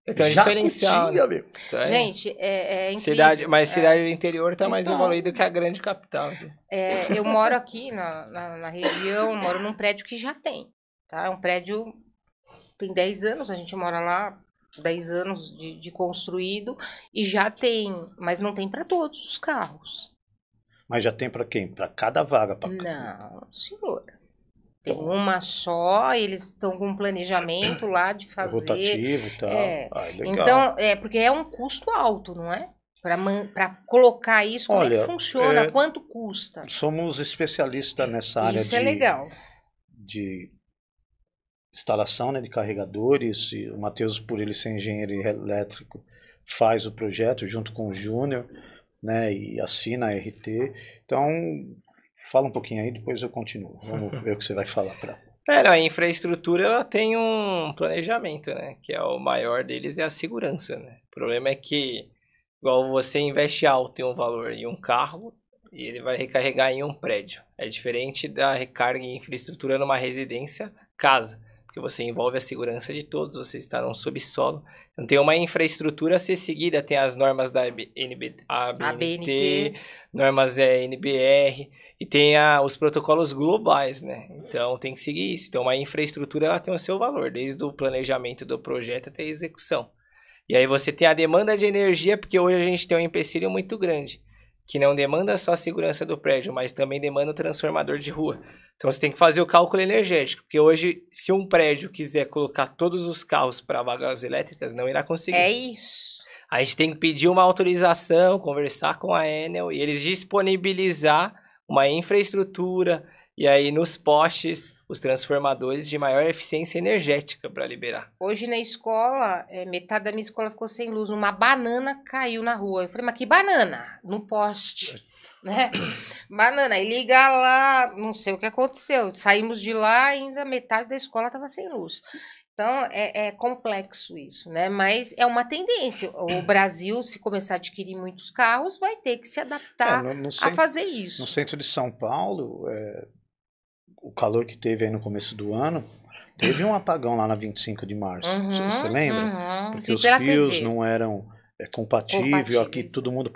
Então, é um diferencial.
Jacutinga,
Né?
meu.
Isso aí.
Gente, é incrível.
Mas cidade do interior está mais
Então.
evoluída que a grande capital. Viu?
Eu moro aqui na região, moro num prédio que já tem. Tá? É um prédio, tem 10 anos, a gente mora lá, 10 anos de construído, e já tem, mas não tem para todos os carros.
Mas já tem para quem? Para cada vaga.
Não, senhor. Tem uma só, eles estão com um planejamento lá de fazer.
Rotativo e tal. Legal.
Então, porque é um custo alto, não é? Para colocar isso, como é que funciona? Quanto custa?
Somos especialistas nessa área
isso é legal.
De instalação, né, de carregadores. E o Matheus, por ele ser engenheiro elétrico, faz o projeto junto com o Júnior, né, e assina a RT. Então, fala um pouquinho aí, depois eu continuo. Vamos ver o que você vai falar.
A infraestrutura, ela tem um planejamento, né? Que é o maior deles, é a segurança, né? O problema é que, igual você investe alto em um valor em um carro, e ele vai recarregar em um prédio. É diferente da recarga em infraestrutura numa residência, casa. Porque você envolve a segurança de todos, você está num subsolo. Então tem uma infraestrutura a ser seguida, tem as normas da ABNT, normas NBR, e tem os protocolos globais, né? Então tem que seguir isso. Então uma infraestrutura, ela tem o seu valor, desde o planejamento do projeto até a execução. E aí você tem a demanda de energia, porque hoje a gente tem um empecilho muito grande, que não demanda só a segurança do prédio, mas também demanda o transformador de rua. Então você tem que fazer o cálculo energético, porque hoje, se um prédio quiser colocar todos os carros para vagas elétricas, não irá conseguir.
É isso.
A gente tem que pedir uma autorização, conversar com a Enel, e eles disponibilizar uma infraestrutura, e aí nos postes, os transformadores de maior eficiência energética para liberar.
Hoje na escola, metade da minha escola ficou sem luz. Uma banana caiu na rua. Eu falei, mas que banana? No poste. Né? Banana, e liga lá, não sei o que aconteceu. Saímos de lá, ainda metade da escola estava sem luz. Então é complexo isso, né? Mas é uma tendência. O Brasil, se começar a adquirir muitos carros, vai ter que se adaptar a fazer isso.
No centro de São Paulo, o calor que teve aí no começo do ano, teve um apagão lá na 25 de março. Você lembra? Porque os fios não eram compatíveis, aqui todo mundo.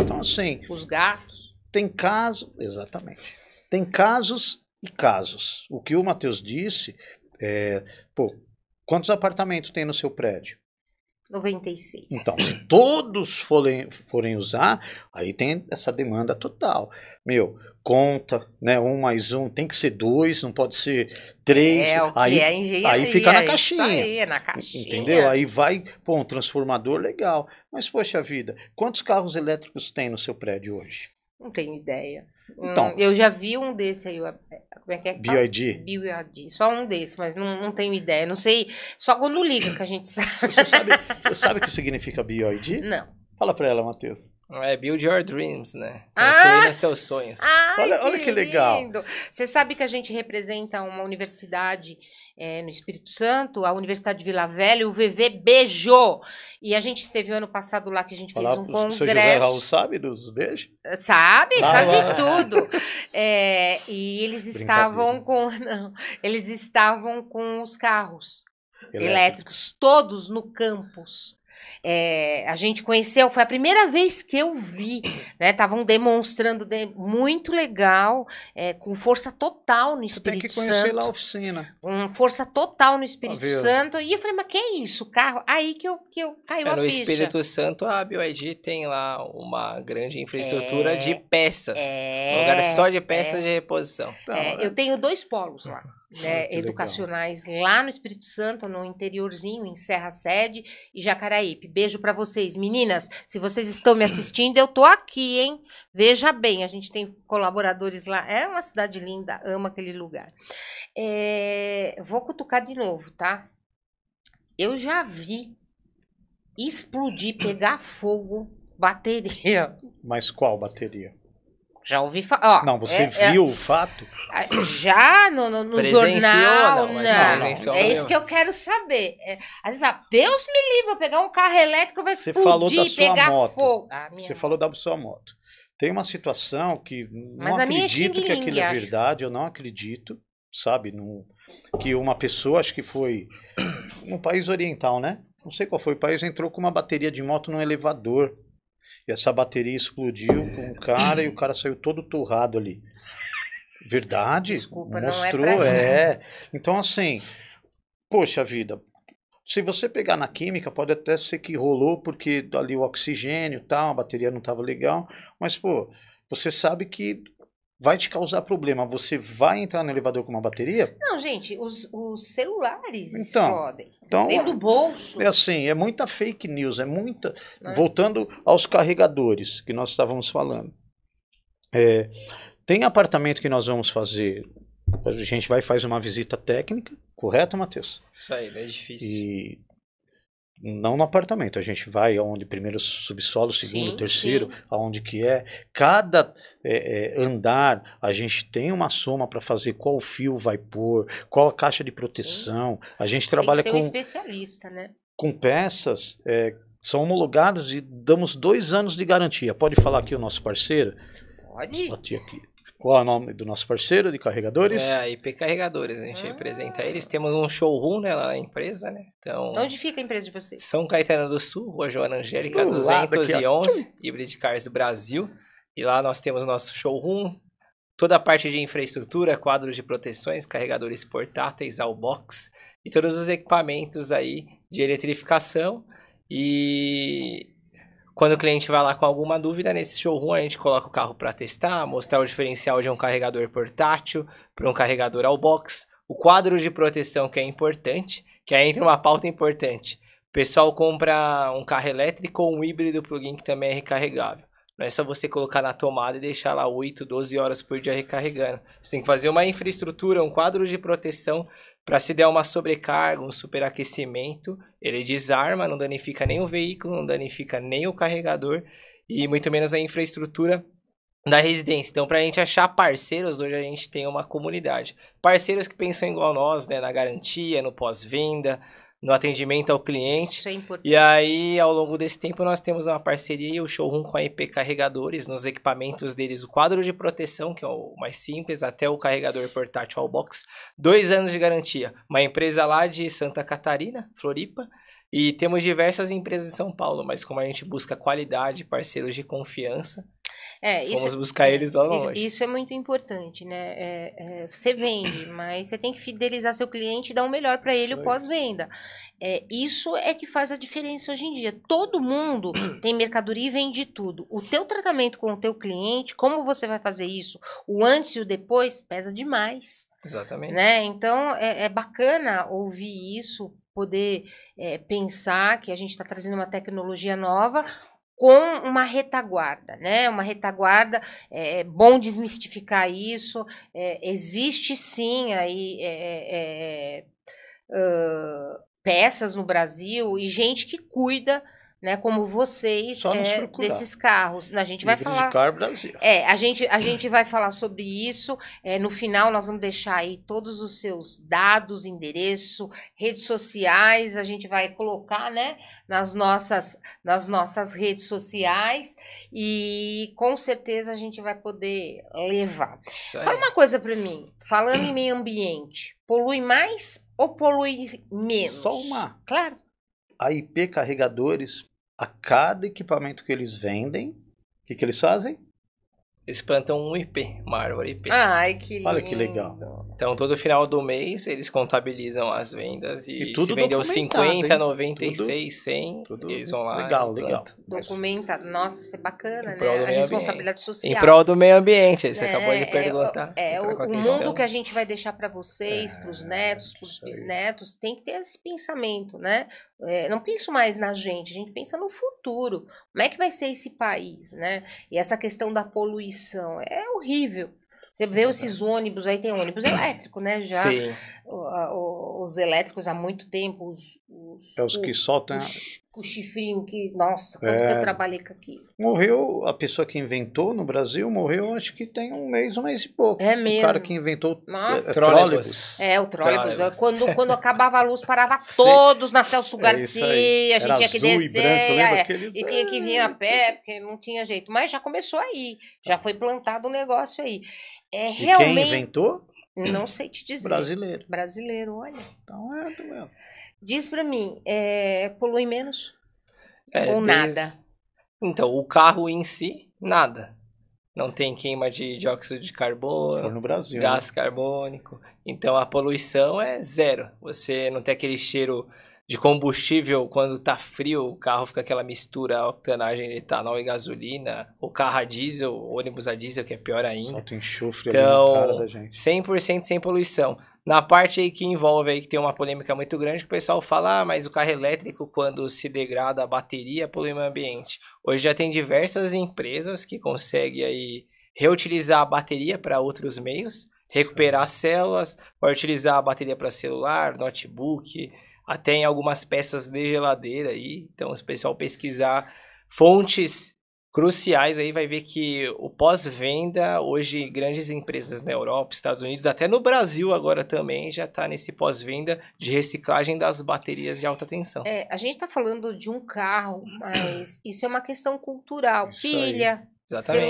Então, assim.
Os gatos.
Tem casos. Exatamente. Tem casos e casos. O que o Matheus disse quantos apartamentos tem no seu prédio?
96.
Então, se todos forem usar, aí tem essa demanda total. Conta, né? 1 mais 1 tem que ser 2, não pode ser 3. Aí fica na caixinha.
Isso aí, na caixinha.
Entendeu? Aí vai, um transformador legal. Mas, poxa vida, quantos carros elétricos tem no seu prédio hoje?
Não tenho ideia.
Então,
eu já vi um desse aí. Como é que é?
BYD?
BYD. Só um desse, mas não tenho ideia. Não sei. Só quando liga que a gente sabe.
Você sabe o que significa BYD?
Não.
Fala pra ela, Matheus.
Build your dreams, né? Construindo seus sonhos.
Olha que legal.
Você sabe que a gente representa uma universidade no Espírito Santo, a Universidade de Vila Velha, o VV beijou. E a gente esteve ano passado lá, que a gente fez um congresso. O seu José
Raul sabe dos beijos?
Sabe tudo. E eles estavam com os carros elétricos, todos no campus. A gente conheceu, foi a primeira vez que eu vi, né? Estavam demonstrando muito legal, com força total no Espírito Santo.
Tem que conhecer lá a oficina.
Força total no Espírito Santo. E eu falei, mas que é isso? Carro? Aí que eu caiu a ficha.
No Espírito Santo, a BYD tem lá uma grande infraestrutura de peças. Um lugar só de peças de reposição.
Então,
eu tenho 2 polos lá. Educacionais lá no Espírito Santo, no interiorzinho, em Serra Sede e Jacaraípe. Beijo pra vocês, meninas. Se vocês estão me assistindo, eu tô aqui, hein? Veja bem, a gente tem colaboradores lá. É uma cidade linda, amo aquele lugar. Vou cutucar de novo, tá? Eu já vi explodir, pegar fogo, bateria.
Mas qual bateria?
Já ouvi falar.
Não, você viu o fato?
Já no jornal, não. É isso que eu quero saber. Às vezes, Deus me livre, eu pegar um carro elétrico, vai explodir, pegar fogo.
Você falou da sua moto. Tem uma situação que não acredito que aquilo é verdade, eu não acredito, sabe? Que uma pessoa, acho que foi num país oriental, né? Não sei qual foi o país, entrou com uma bateria de moto num elevador. E essa bateria explodiu com o cara e o cara saiu todo torrado ali. Verdade?
Desculpa,
mostrou,
não é pra
Então, assim, poxa vida, se você pegar na química, pode até ser que rolou porque ali o oxigênio e tal, a bateria não estava legal, mas, você sabe que vai te causar problema. Você vai entrar no elevador com uma bateria?
Não, gente, os celulares
Então,
explodem.
Então,
Dentro do bolso.
é assim, é muita fake news, é muita...
Né?
Voltando aos carregadores que nós estávamos falando. Tem apartamento que nós vamos fazer, a gente vai fazer uma visita técnica, correto, Matheus?
Isso aí, é difícil.
E não no apartamento, a gente vai aonde primeiro subsolo, segundo,
Sim,
terceiro,
sim.
aonde que é. Cada andar a gente tem uma soma para fazer qual fio vai pôr, qual a caixa de proteção. A gente trabalha
Tem que ser um especialista, né?
com peças, são homologadas e damos 2 anos de garantia. Pode falar aqui o nosso parceiro?
Pode.
Aqui. Qual é o nome do nosso parceiro de carregadores?
É, a IP Carregadores, a gente representa eles. Temos um showroom, né, lá na empresa, né? Então,
Onde fica a empresa de vocês?
São Caetano do Sul, Rua Joana Angélica,
Do lado aqui,
211, Hybrid Cars do Brasil. E lá nós temos nosso showroom, toda a parte de infraestrutura, quadros de proteções, carregadores portáteis, Allbox e todos os equipamentos aí de eletrificação. E quando o cliente vai lá com alguma dúvida, nesse showroom a gente coloca o carro para testar, mostrar o diferencial de um carregador portátil para um carregador Allbox, o quadro de proteção que é importante, que aí entra uma pauta importante. O pessoal compra um carro elétrico ou um híbrido plug-in que também é recarregável. Não é só você colocar na tomada e deixar lá 8, 12 horas por dia recarregando. Você tem que fazer uma infraestrutura, um quadro de proteção para se der uma sobrecarga, um superaquecimento, ele desarma, não danifica nem o veículo, não danifica nem o carregador e muito menos a infraestrutura da residência. Então, para a gente achar parceiros, hoje a gente tem uma comunidade. Parceiros que pensam igual nós, né, na garantia, no pós-venda, no atendimento ao cliente.
Isso é importante.
E aí, ao longo desse tempo, nós temos uma parceria, o showroom com a IP Carregadores, nos equipamentos deles, o quadro de proteção, que é o mais simples, até o carregador portátil Allbox, 2 anos de garantia. Uma empresa lá de Santa Catarina, Floripa, e temos diversas empresas em São Paulo, mas como a gente busca qualidade, parceiros de confiança, vamos buscar eles lá longe.
Isso é muito importante, né? Você vende, mas você tem que fidelizar seu cliente e dar o melhor para ele o pós-venda. Isso é que faz a diferença hoje em dia. Todo mundo tem mercadoria e vende tudo. O teu tratamento com o teu cliente, como você vai fazer isso, o antes e o depois, pesa demais.
Exatamente.
Né? Então, é bacana ouvir isso, poder pensar que a gente está trazendo uma tecnologia nova com uma retaguarda, né? Uma retaguarda, é bom desmistificar isso. Existe sim aí peças no Brasil e gente que cuida, né, como vocês, desses carros. A gente vai falar.
Car Brasil.
A gente vai falar sobre isso. No final, nós vamos deixar aí todos os seus dados, endereço, redes sociais. A gente vai colocar, né, nas nossas redes sociais e com certeza a gente vai poder levar. Fala uma coisa para mim. Falando em meio ambiente, polui mais ou polui menos?
Só uma.
Claro.
A IP Carregadores, a cada equipamento que eles vendem, o que eles fazem?
Eles plantam um IP, uma árvore IP.
Ai, que lindo.
Olha que legal.
Então, todo final do mês, eles contabilizam as vendas e
tudo
se vendeu 50,
hein?
96, 100, eles vão lá.
Legal.
Documentado. Nossa, isso é bacana,
né?
A responsabilidade social.
Em prol do meio ambiente, você acabou de perguntar.
O mundo que a gente vai deixar para vocês, para os netos, para os bisnetos, tem que ter esse pensamento, né? Não penso mais na gente, a gente pensa no futuro. Como é que vai ser esse país, né? E essa questão da poluição é horrível. Você vê esses ônibus, aí tem ônibus elétrico, né? Já
Sim.
Os elétricos há muito tempo,
os que soltam
o chifrinho que, nossa, quanto que eu trabalhei com aquilo.
Morreu, a pessoa que inventou no Brasil, morreu acho que tem um mês e pouco.
É mesmo.
O cara que inventou
trólebus.
O trólebus. Quando acabava a luz, parava todos na Celso Garcia, a gente tinha que descer, e tinha que vir a pé, porque não tinha jeito. Mas já começou aí, já foi plantado um negócio aí.
Realmente... E quem inventou?
Não sei te dizer. Brasileiro, olha.
Então do meu.
Diz pra mim, polui menos? Ou nada?
Então, o carro em si, nada. Não tem queima de dióxido de carbono,
for no Brasil,
gás carbônico. Então, a poluição é zero. Você não tem aquele cheiro de combustível, quando tá frio, o carro fica aquela mistura, octanagem de etanol e gasolina, o carro a diesel, ônibus a diesel, que é pior ainda.
Solta enxofre ali na cara da
Então,
gente.
100% sem poluição. Na parte aí que envolve aí, que tem uma polêmica muito grande, que o pessoal fala, mas o carro elétrico, quando se degrada a bateria, polui o meio ambiente. Hoje já tem diversas empresas que conseguem aí reutilizar a bateria para outros meios, recuperar células, pode utilizar a bateria para celular, notebook, até em algumas peças de geladeira aí. Então, se o pessoal pesquisar fontes cruciais aí, vai ver que o pós-venda, hoje grandes empresas na Europa, Estados Unidos, até no Brasil agora também já está nesse pós-venda de reciclagem das baterias de alta tensão.
A gente está falando de um carro, mas isso é uma questão cultural.
Isso
Pilha,
Exatamente.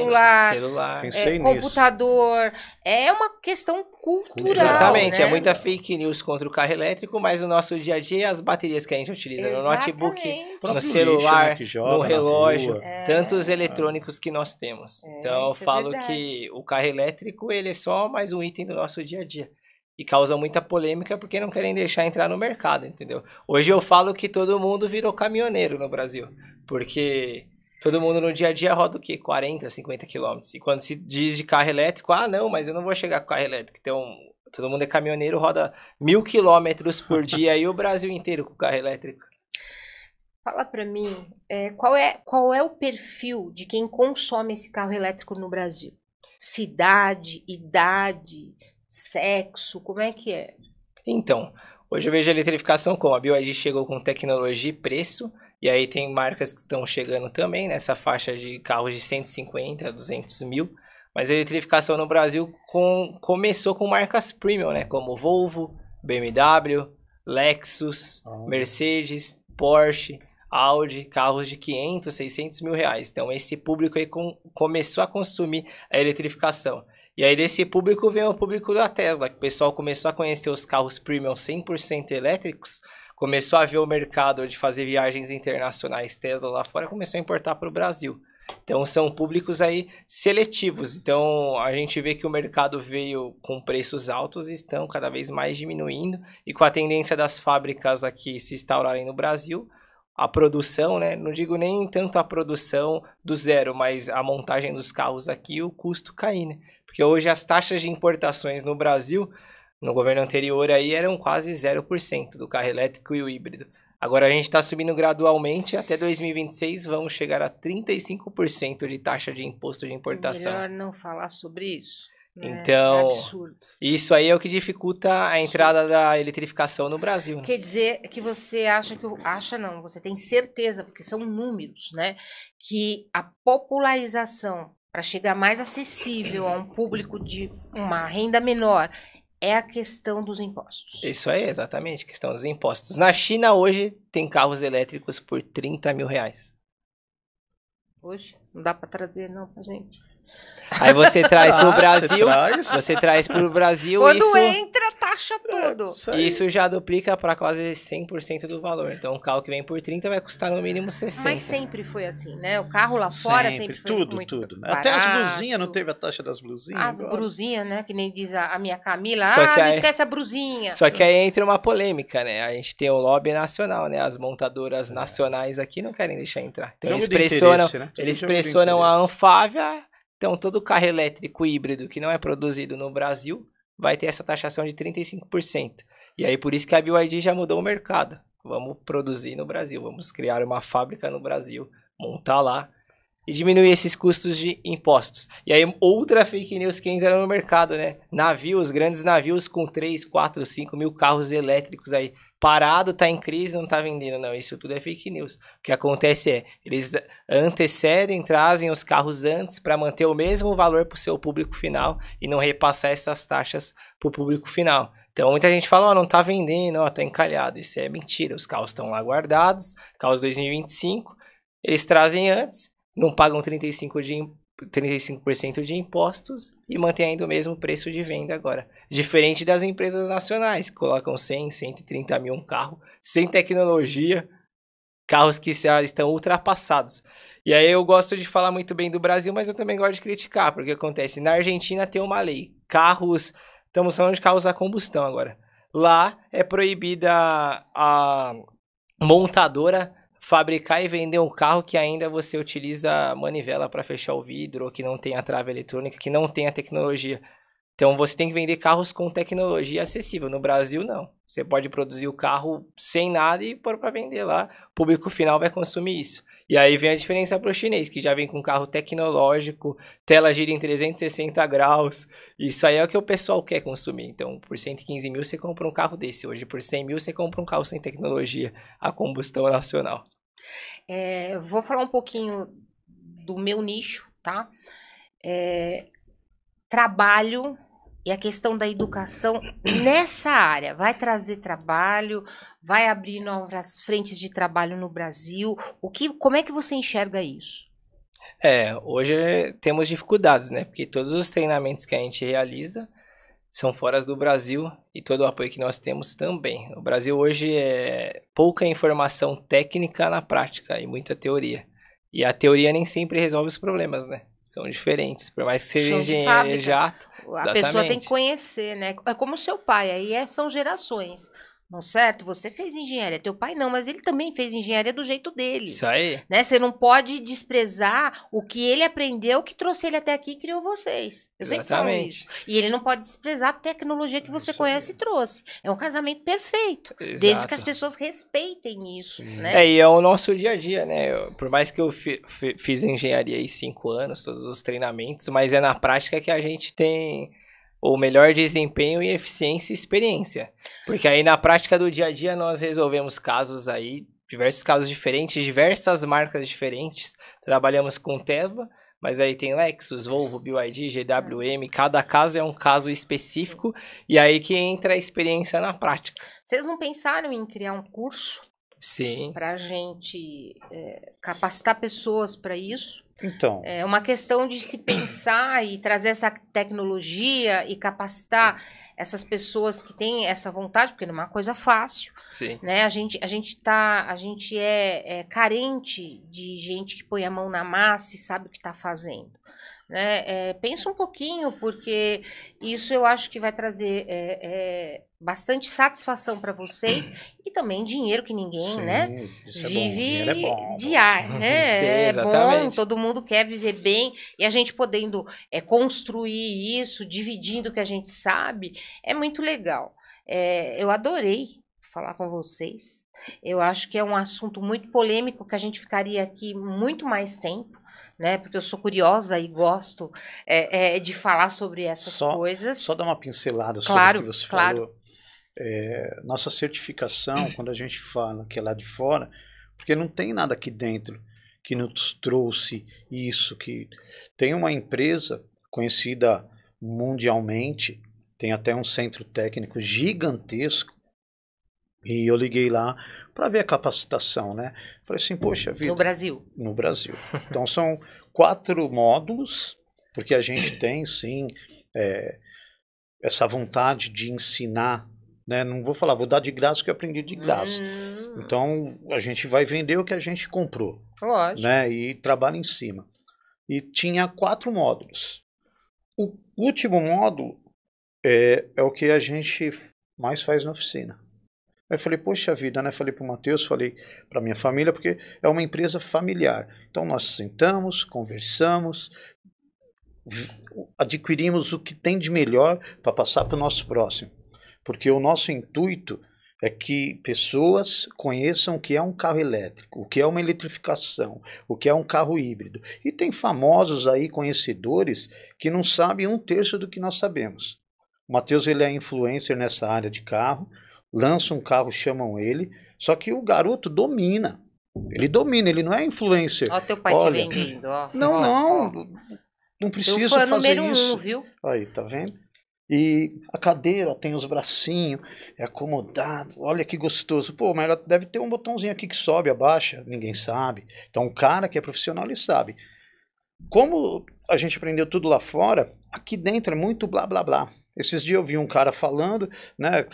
celular,
Pensei nisso.
computador, é uma questão cultural.
Exatamente,
né?
é muita fake news contra o carro elétrico, mas no nosso dia a dia as baterias que a gente utiliza no notebook,
Exatamente.
O próprio
no
lixo,
celular,
né, que joga
no
na
relógio,
rua.
tantos eletrônicos que nós temos. Então eu
isso é
falo
verdade.
que o carro elétrico ele é só mais um item do nosso dia a dia. E causa muita polêmica porque não querem deixar entrar no mercado, entendeu? Hoje eu falo que todo mundo virou caminhoneiro no Brasil, porque todo mundo no dia a dia roda o quê? 40, 50 quilômetros. E quando se diz de carro elétrico, não, mas eu não vou chegar com carro elétrico. Então, todo mundo é caminhoneiro, roda 1.000 quilômetros por dia aí o Brasil inteiro com carro elétrico.
Fala pra mim, qual é o perfil de quem consome esse carro elétrico no Brasil? Cidade, idade, sexo, como é que é?
Então, hoje eu vejo a eletrificação como a BYD chegou com tecnologia e preço, e aí tem marcas que estão chegando também nessa faixa de carros de 150 a 200 mil, mas a eletrificação no Brasil começou com marcas premium, né? Como Volvo, BMW, Lexus, Mercedes, Porsche, Audi, carros de 500, 600 mil reais. Então esse público aí começou a consumir a eletrificação. E aí desse público vem o público da Tesla, que o pessoal começou a conhecer os carros premium 100% elétricos, começou a ver o mercado de fazer viagens internacionais Tesla lá fora, começou a importar para o Brasil. Então são públicos aí seletivos. Então a gente vê que o mercado veio com preços altos e estão cada vez mais diminuindo. E com a tendência das fábricas aqui se instaurarem no Brasil, a produção, né? Não digo nem tanto a produção do zero, mas a montagem dos carros aqui, o custo cair, né? Porque hoje as taxas de importações no Brasil, no governo anterior aí, eram quase 0% do carro elétrico e o híbrido. Agora a gente está subindo gradualmente, até 2026 vamos chegar a 35% de taxa de imposto de importação.
Melhor não falar sobre isso. Né?
Então,
é absurdo.
Isso aí é o que dificulta a entrada da eletrificação no Brasil.
Quer dizer que você acha que... não, você tem certeza, porque são números, né? Que a popularização, para chegar mais acessível a um público de uma renda menor, é a questão dos impostos.
Isso aí, exatamente, questão dos impostos. Na China hoje tem carros elétricos por 30 mil reais.
Hoje? Não dá para trazer não pra gente.
Aí você traz pro Brasil, você traz pro Brasil,
quando
isso
entra, taxa tudo.
Isso já duplica para quase 100% do valor. Então, um carro que vem por 30 vai custar no mínimo 60.
Mas sempre foi assim, né? O carro lá fora sempre foi muito barato.
Até as blusinhas, não teve a taxa das blusinhas?
As blusinhas, né? Que nem diz a minha Camila.
Só que
não
aí-
esquece a blusinha.
Só que aí entra uma polêmica, né? A gente tem o lobby nacional, né? As montadoras nacionais aqui não querem deixar entrar. Então,
Jogo
eles
de
pressionam,
interesse, né? Tudo
eles
jogo de
pressionam a
interesse.
Anfávia. Então, todo carro elétrico híbrido que não é produzido no Brasil vai ter essa taxação de 35%. E aí, por isso que a BYD já mudou o mercado. Vamos produzir no Brasil, vamos criar uma fábrica no Brasil, montar lá e diminuir esses custos de impostos. E aí, outra fake news que entra no mercado, né? Navios, grandes navios com 3, 4, 5 mil carros elétricos aí. Parado, tá em crise, não tá vendendo. Não, isso tudo é fake news. O que acontece é, eles antecedem, trazem os carros antes para manter o mesmo valor para o seu público final e não repassar essas taxas para o público final. Então, muita gente fala, não tá vendendo, tá encalhado. Isso é mentira, os carros estão lá guardados, carros 2025, eles trazem antes, não pagam 35% de impostos e mantém ainda o mesmo preço de venda agora. Diferente das empresas nacionais, que colocam 100, 130 mil um carro, sem tecnologia, carros que já estão ultrapassados. E aí eu gosto de falar muito bem do Brasil, mas eu também gosto de criticar, porque acontece, na Argentina tem uma lei, estamos falando de carros a combustão agora. Lá é proibida montadora fabricar e vender um carro que ainda você utiliza manivela para fechar o vidro, ou que não tem a trava eletrônica, que não tem a tecnologia. Então você tem que vender carros com tecnologia acessível. No Brasil, não. Você pode produzir o carro sem nada e pôr para vender lá. O público final vai consumir isso. E aí vem a diferença para o chinês, que já vem com carro tecnológico, tela gira em 360 graus. Isso aí é o que o pessoal quer consumir. Então, por 115 mil você compra um carro desse. Hoje, por 100 mil você compra um carro sem tecnologia, a combustão nacional.
Vou falar um pouquinho do meu nicho, tá? Trabalho e a questão da educação nessa área. Vai trazer trabalho, vai abrir novas frentes de trabalho no Brasil. Como é que você enxerga isso?
Hoje temos dificuldades, né? Porque todos os treinamentos que a gente realiza são fora do Brasil e todo o apoio que nós temos também. O Brasil hoje é pouca informação técnica na prática e muita teoria. E a teoria nem sempre resolve os problemas, né? São diferentes, por mais que seja engenharia jato.
A pessoa tem que conhecer, né? É como o seu pai, aí são gerações. Não, certo? Você fez engenharia, teu pai não, mas ele também fez engenharia do jeito dele.
Isso aí.
Né? Você não pode desprezar o que ele aprendeu, que trouxe ele até aqui e criou vocês. Eu sempre falo isso. E ele não pode desprezar a tecnologia que você conhece e trouxe. É um casamento perfeito. Exato. Desde que as pessoas respeitem isso. Né?
E é o nosso dia a dia, né? Por mais que eu fiz engenharia aí 5 anos, todos os treinamentos, mas é na prática que a gente tem o melhor desempenho e eficiência e experiência. Porque aí na prática do dia a dia nós resolvemos casos aí, diversos casos diferentes, diversas marcas diferentes. Trabalhamos com Tesla, mas aí tem Lexus, Volvo, BYD, GWM, cada caso é um caso específico e aí que entra a experiência na prática.
Vocês não pensaram em criar um curso?
Sim.
Para a gente capacitar pessoas para isso?
Então.
É uma questão de se pensar e trazer essa tecnologia e capacitar essas pessoas que têm essa vontade, porque não é uma coisa fácil.
Sim.
Né? A gente é carente de gente que põe a mão na massa e sabe o que está fazendo. Né? Pensa um pouquinho, porque isso eu acho que vai trazer bastante satisfação para vocês e também dinheiro que ninguém,
Sim,
né, vive
bom,
de ar, né?
Sim,
é
exatamente.
bom, todo mundo quer viver bem e a gente podendo construir isso, dividindo o que a gente sabe, é muito legal. Eu adorei falar com vocês. Eu acho que é um assunto muito polêmico que a gente ficaria aqui muito mais tempo. Né? Porque eu sou curiosa e gosto de falar sobre essas coisas.
Só dar uma pincelada sobre o que você falou. Nossa certificação, quando a gente fala que é lá de fora, porque não tem nada aqui dentro que nos trouxe isso. Que tem uma empresa conhecida mundialmente, tem até um centro técnico gigantesco, e eu liguei lá para ver a capacitação, né? Falei assim, poxa vida.
No Brasil?
No Brasil. Então são 4 módulos, porque a gente tem, sim, essa vontade de ensinar, né? Não vou falar, vou dar de graça o que eu aprendi de graça. Então a gente vai vender o que a gente comprou.
Lógico.
Né? E trabalha em cima. E tinha 4 módulos. O último módulo é o que a gente mais faz na oficina. Aí eu falei, poxa vida, né? Falei para o Matheus, falei para minha família, porque é uma empresa familiar. Então nós sentamos, conversamos, adquirimos o que tem de melhor para passar para o nosso próximo. Porque o nosso intuito é que pessoas conheçam o que é um carro elétrico, o que é uma eletrificação, o que é um carro híbrido. E tem famosos aí, conhecedores, que não sabem 1/3 do que nós sabemos. O Matheus, ele é influencer nessa área de carro, lança um carro, chamam ele, só que o garoto domina. Ele domina, ele não é influencer.
Olha o teu pai te vendendo, ó.
Não precisa fazer isso.
1, viu?
Aí, tá vendo? E a cadeira tem os bracinhos, é acomodado, olha que gostoso. Pô, mas ela deve ter um botãozinho aqui que sobe, abaixa, ninguém sabe. Então o cara que é profissional, ele sabe. Como a gente aprendeu tudo lá fora, aqui dentro é muito blá blá blá. Esses dias eu vi um cara falando, né,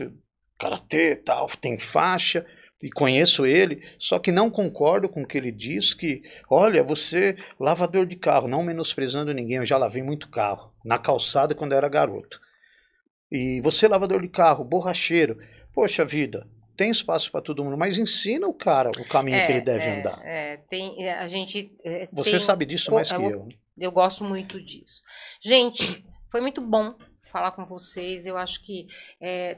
karatê, tal, tem faixa, e conheço ele, só que não concordo com o que ele diz, que, olha, você lavador de carro, não menosprezando ninguém, eu já lavei muito carro, na calçada quando eu era garoto. E você lavador de carro, borracheiro, poxa vida, tem espaço para todo mundo, mas ensina o cara o caminho que ele deve andar.
A gente
Você sabe disso mais que eu.
Eu gosto muito disso. Gente, foi muito bom falar com vocês. Eu acho que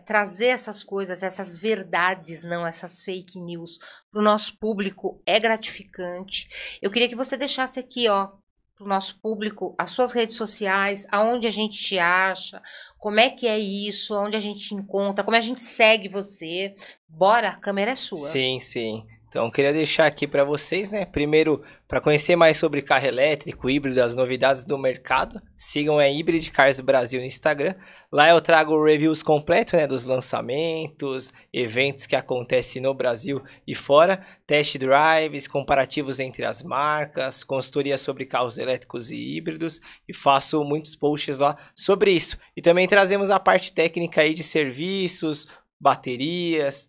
trazer essas coisas, essas verdades, não essas fake news, para o nosso público é gratificante. Eu queria que você deixasse aqui, ó, para o nosso público, as suas redes sociais, aonde a gente te acha, como é que é isso, onde a gente te encontra, como a gente segue você. Bora, a câmera é sua.
Sim, sim. Então, eu queria deixar aqui para vocês, né? Primeiro, para conhecer mais sobre carro elétrico, híbrido, as novidades do mercado, sigam a Hybrid Cars Brasil no Instagram. Lá eu trago reviews completos, né, dos lançamentos, eventos que acontecem no Brasil e fora, test drives, comparativos entre as marcas, consultoria sobre carros elétricos e híbridos, e faço muitos posts lá sobre isso. E também trazemos a parte técnica aí de serviços, baterias,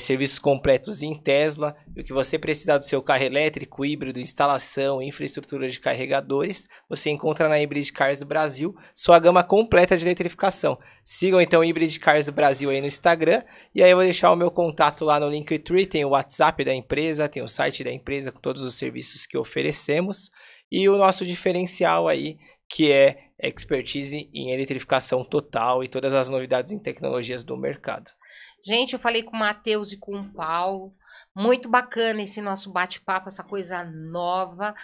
serviços completos em Tesla, e o que você precisar do seu carro elétrico, híbrido, instalação, infraestrutura de carregadores, você encontra na Hybrid Cars Brasil, sua gama completa de eletrificação. Sigam então Hybrid Cars Brasil aí no Instagram, e aí eu vou deixar o meu contato lá no Linktree, tem o WhatsApp da empresa, tem o site da empresa com todos os serviços que oferecemos, e o nosso diferencial aí, que é expertise em eletrificação total e todas as novidades em tecnologias do mercado.
Gente, eu falei com o Matheus e com o Paulo, muito bacana esse nosso bate-papo, essa coisa nova,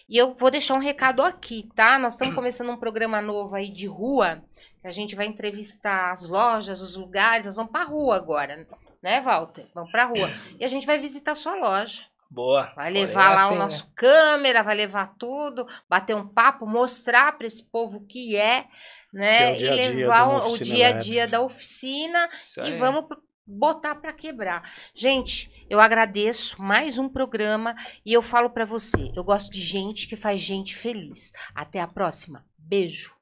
e eu vou deixar um recado aqui, tá? Nós estamos começando um programa novo aí de rua, que a gente vai entrevistar as lojas, os lugares, nós vamos pra rua agora, né, Walter? Vamos pra rua, e a gente vai visitar a sua loja.
Boa.
Vai levar lá o nosso câmera, vai levar tudo, bater um papo, mostrar para esse povo o que é, né?
Que é o dia a dia
e levar
de uma
o dia a dia da oficina e vamos botar para quebrar. Gente, eu agradeço mais um programa e eu falo para você, eu gosto de gente que faz gente feliz. Até a próxima. Beijo.